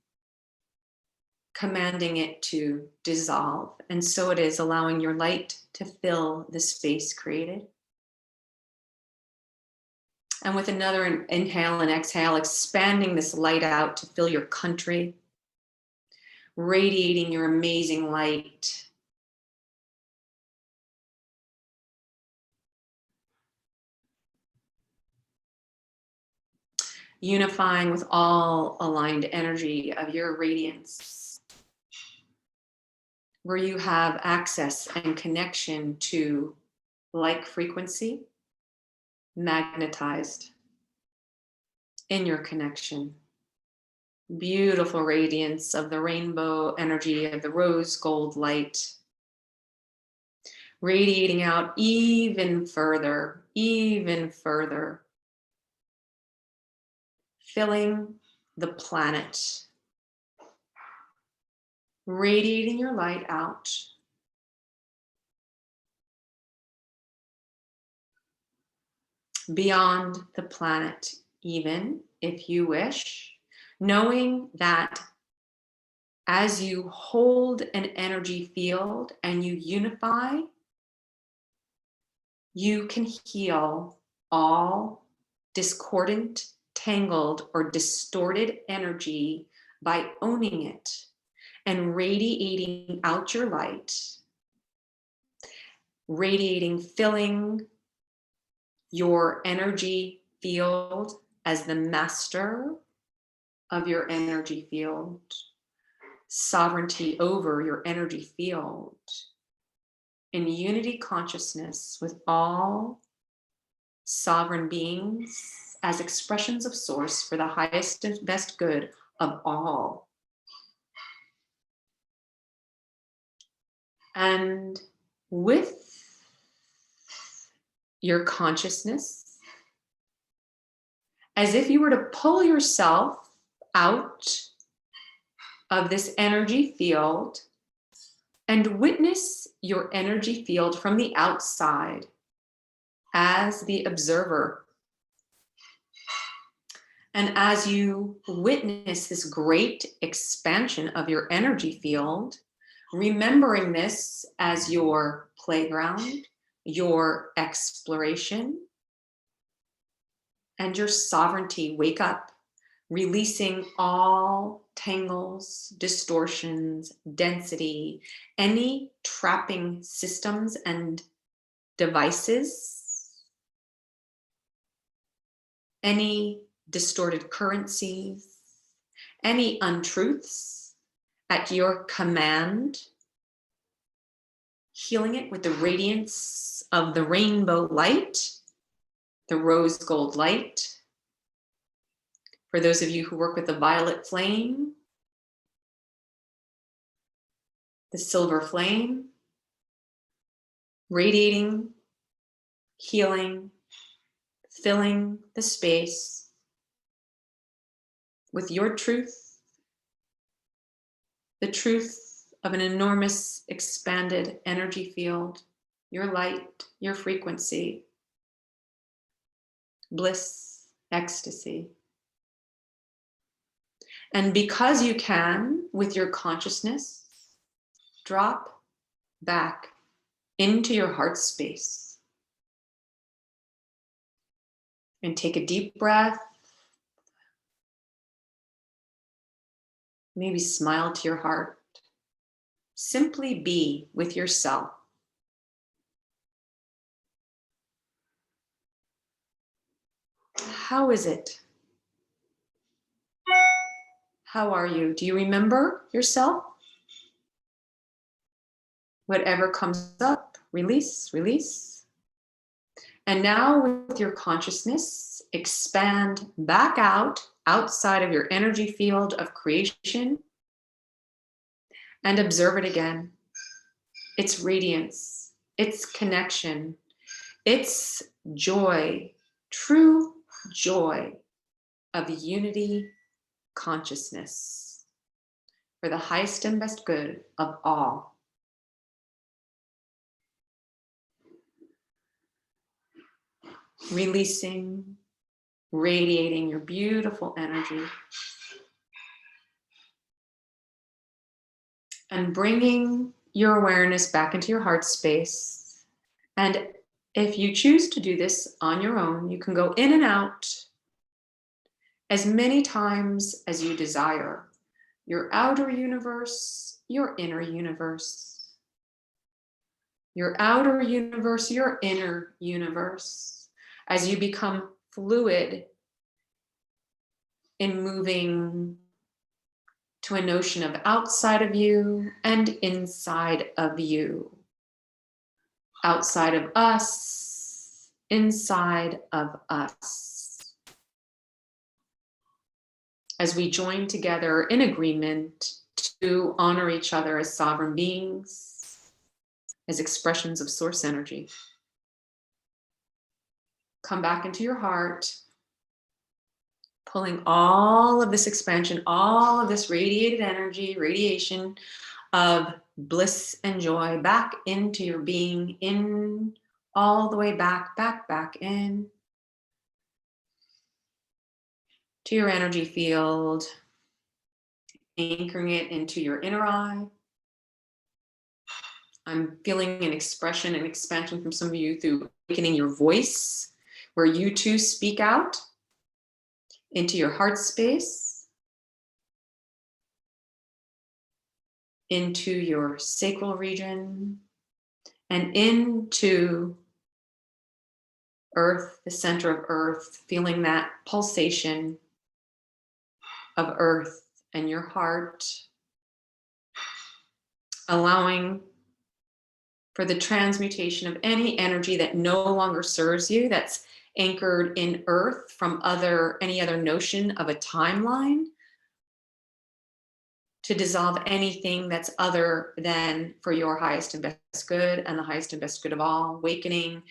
commanding it to dissolve. And so it is, allowing your light to fill the space created. And with another inhale and exhale, expanding this light out to fill your country, radiating your amazing light. Unifying with all aligned energy of your radiance, where you have access and connection to like frequency, magnetized in your connection. Beautiful radiance of the rainbow energy of the rose gold light, radiating out even further, filling the planet, radiating your light out. Beyond the planet, even if you wish, knowing that as you hold an energy field and you unify, you can heal all discordant, tangled, or distorted energy by owning it and radiating out your light, radiating, filling your energy field as the master of your energy field, sovereignty over your energy field, in unity consciousness with all sovereign beings as expressions of source for the highest and best good of all. And with your consciousness, as if you were to pull yourself out of this energy field and witness your energy field from the outside as the observer. And as you witness this great expansion of your energy field, remembering this as your playground, your exploration, and your sovereignty, wake up, releasing all tangles, distortions, density, any trapping systems and devices, any distorted currencies, any untruths at your command, healing it with the radiance of the rainbow light, the rose gold light. For those of you who work with the violet flame, the silver flame, radiating, healing, filling the space with your truth, the truth of an enormous expanded energy field, your light, your frequency, bliss, ecstasy. And because you can, with your consciousness, drop back into your heart space and take a deep breath. Maybe smile to your heart. Simply be with yourself. How is it? How are you? Do you remember yourself? Whatever comes up, release, release. And now with your consciousness, expand back out, outside of your energy field of creation, and observe it again. Its radiance, its connection, its joy, true joy of unity consciousness. for the highest and best good of all. Releasing, radiating your beautiful energy. And bringing your awareness back into your heart space. And if you choose to do this on your own, you can go in and out as many times as you desire. Your outer universe, your inner universe. Your outer universe, your inner universe. As you become fluid in moving to a notion of outside of you and inside of you. Outside of us, inside of us. As we join together in agreement to honor each other as sovereign beings, as expressions of source energy. Come back into your heart, pulling all of this expansion, all of this radiated energy, radiation of bliss and joy back into your being, in all the way back in to your energy field, anchoring it into your inner eye. I'm feeling an expression and expansion from some of you through awakening your voice, where you too speak out into your heart space, into your sacral region, and into earth, the center of earth, feeling that pulsation of earth and your heart, allowing for the transmutation of any energy that no longer serves you, that's anchored in earth from any other notion of a timeline, to dissolve anything that's other than for your highest and best good and the highest and best good of all, awakening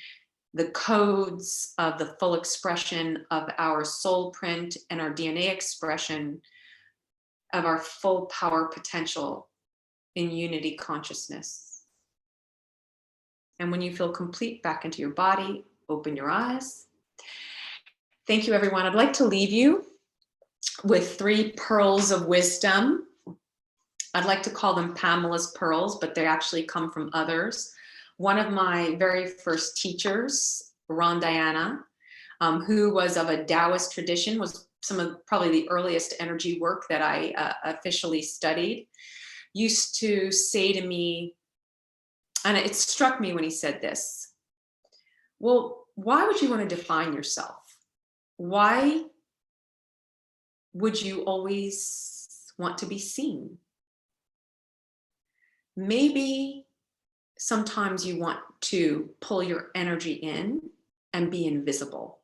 the codes of the full expression of our soul print and our DNA expression of our full power potential in unity consciousness. And when you feel complete back into your body, open your eyes. Thank you, everyone. I'd like to leave you with 3 pearls of wisdom. I'd like to call them Pamela's pearls, but they actually come from others. One of my very first teachers, Ron Diana, who was of a Taoist tradition, was some of probably the earliest energy work that I officially studied, used to say to me, and it struck me when he said this, well, why would you want to define yourself? Why would you always want to be seen? Maybe sometimes you want to pull your energy in and be invisible.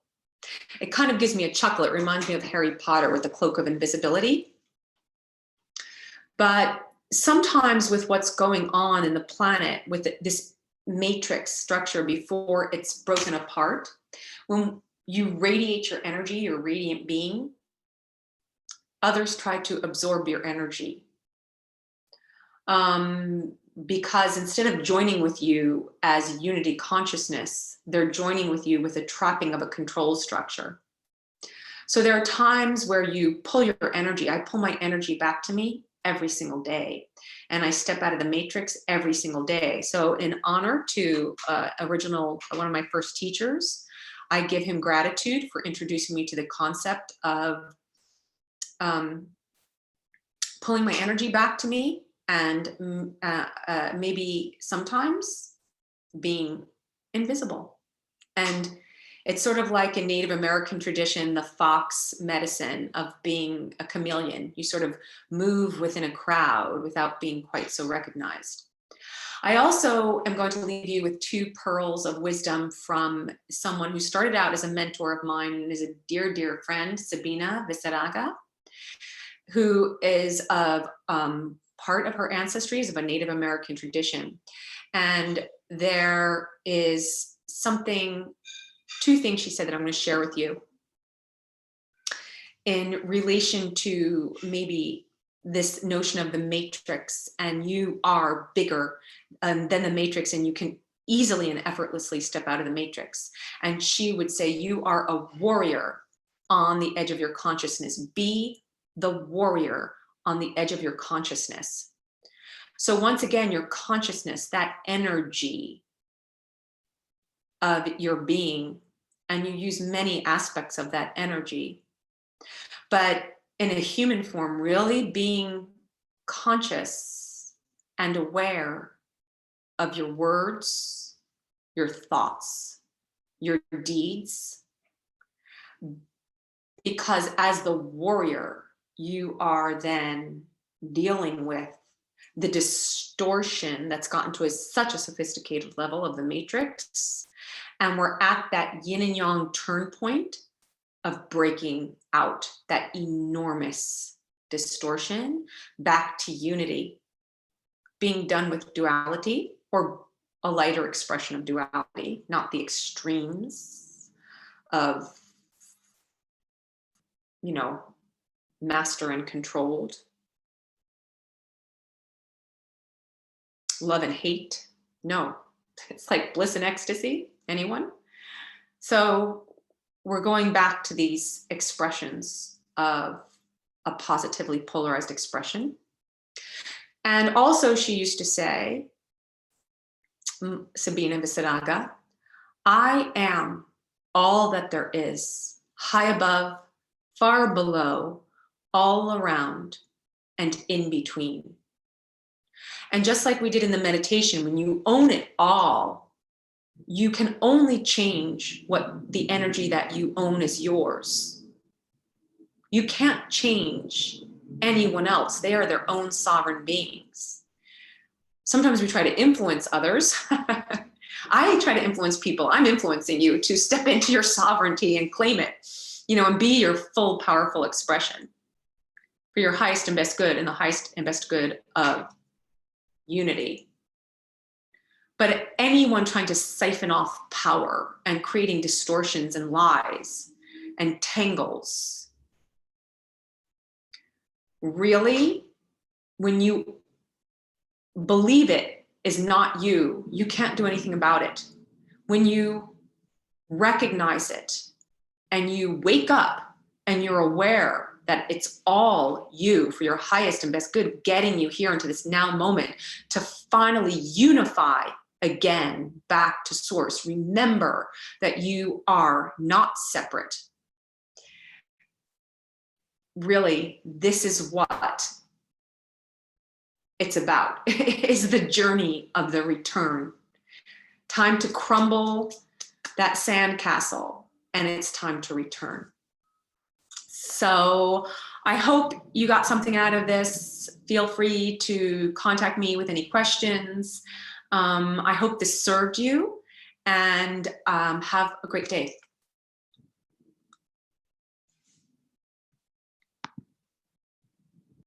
It kind of gives me a chuckle. It reminds me of Harry Potter with the cloak of invisibility. But sometimes with what's going on in the planet, with this matrix structure before it's broken apart, when you radiate your energy, your radiant being, others try to absorb your energy. Because instead of joining with you as unity consciousness, they're joining with you with a trapping of a control structure. So there are times where you pull your energy. I pull my energy back to me every single day, and I step out of the matrix every single day. So in honor to one of my first teachers, I give him gratitude for introducing me to the concept of pulling my energy back to me, and maybe sometimes being invisible. And it's sort of like in Native American tradition, the fox medicine of being a chameleon. You sort of move within a crowd without being quite so recognized. I also am going to leave you with 2 pearls of wisdom from someone who started out as a mentor of mine and is a dear, dear friend, Sabina Visaraga, who is of part of her ancestry is of a Native American tradition. And there is 2 things she said that I'm going to share with you in relation to maybe this notion of the matrix, and you are bigger than the matrix, and you can easily and effortlessly step out of the matrix. And she would say, you are a warrior on the edge of your consciousness. Be the warrior on the edge of your consciousness. So once again, your consciousness, that energy of your being, and you use many aspects of that energy, but in a human form, really being conscious and aware of your words, your thoughts, your deeds. Because as the warrior, you are then dealing with the distortion that's gotten to such a sophisticated level of the matrix. And we're at that yin and yang turn point of breaking out that enormous distortion back to unity, being done with duality, or a lighter expression of duality, not the extremes of, you know, master and controlled, love and hate. No, it's like bliss and ecstasy. Anyone? So we're going back to these expressions of a positively polarized expression. And also she used to say, Sabina Visaraga, I am all that there is, high above, far below, all around, and in between. And just like we did in the meditation, when you own it all, you can only change what the energy that you own is yours. You can't change anyone else. They are their own sovereign beings. Sometimes we try to influence others. I try to influence people. I'm influencing you to step into your sovereignty and claim it, you know, and be your full, powerful expression for your highest and best good, and the highest and best good of unity. But anyone trying to siphon off power and creating distortions and lies and tangles, really, when you believe it is not you, you can't do anything about it. When you recognize it and you wake up and you're aware that it's all you for your highest and best good, getting you here into this now moment to finally unify again back to source. Remember that you are not separate. Really, this is what it's about, is the journey of the return. Time to crumble that sandcastle, and it's time to return. So I hope you got something out of this. Feel free to contact me with any questions. I hope this served you, and have a great day.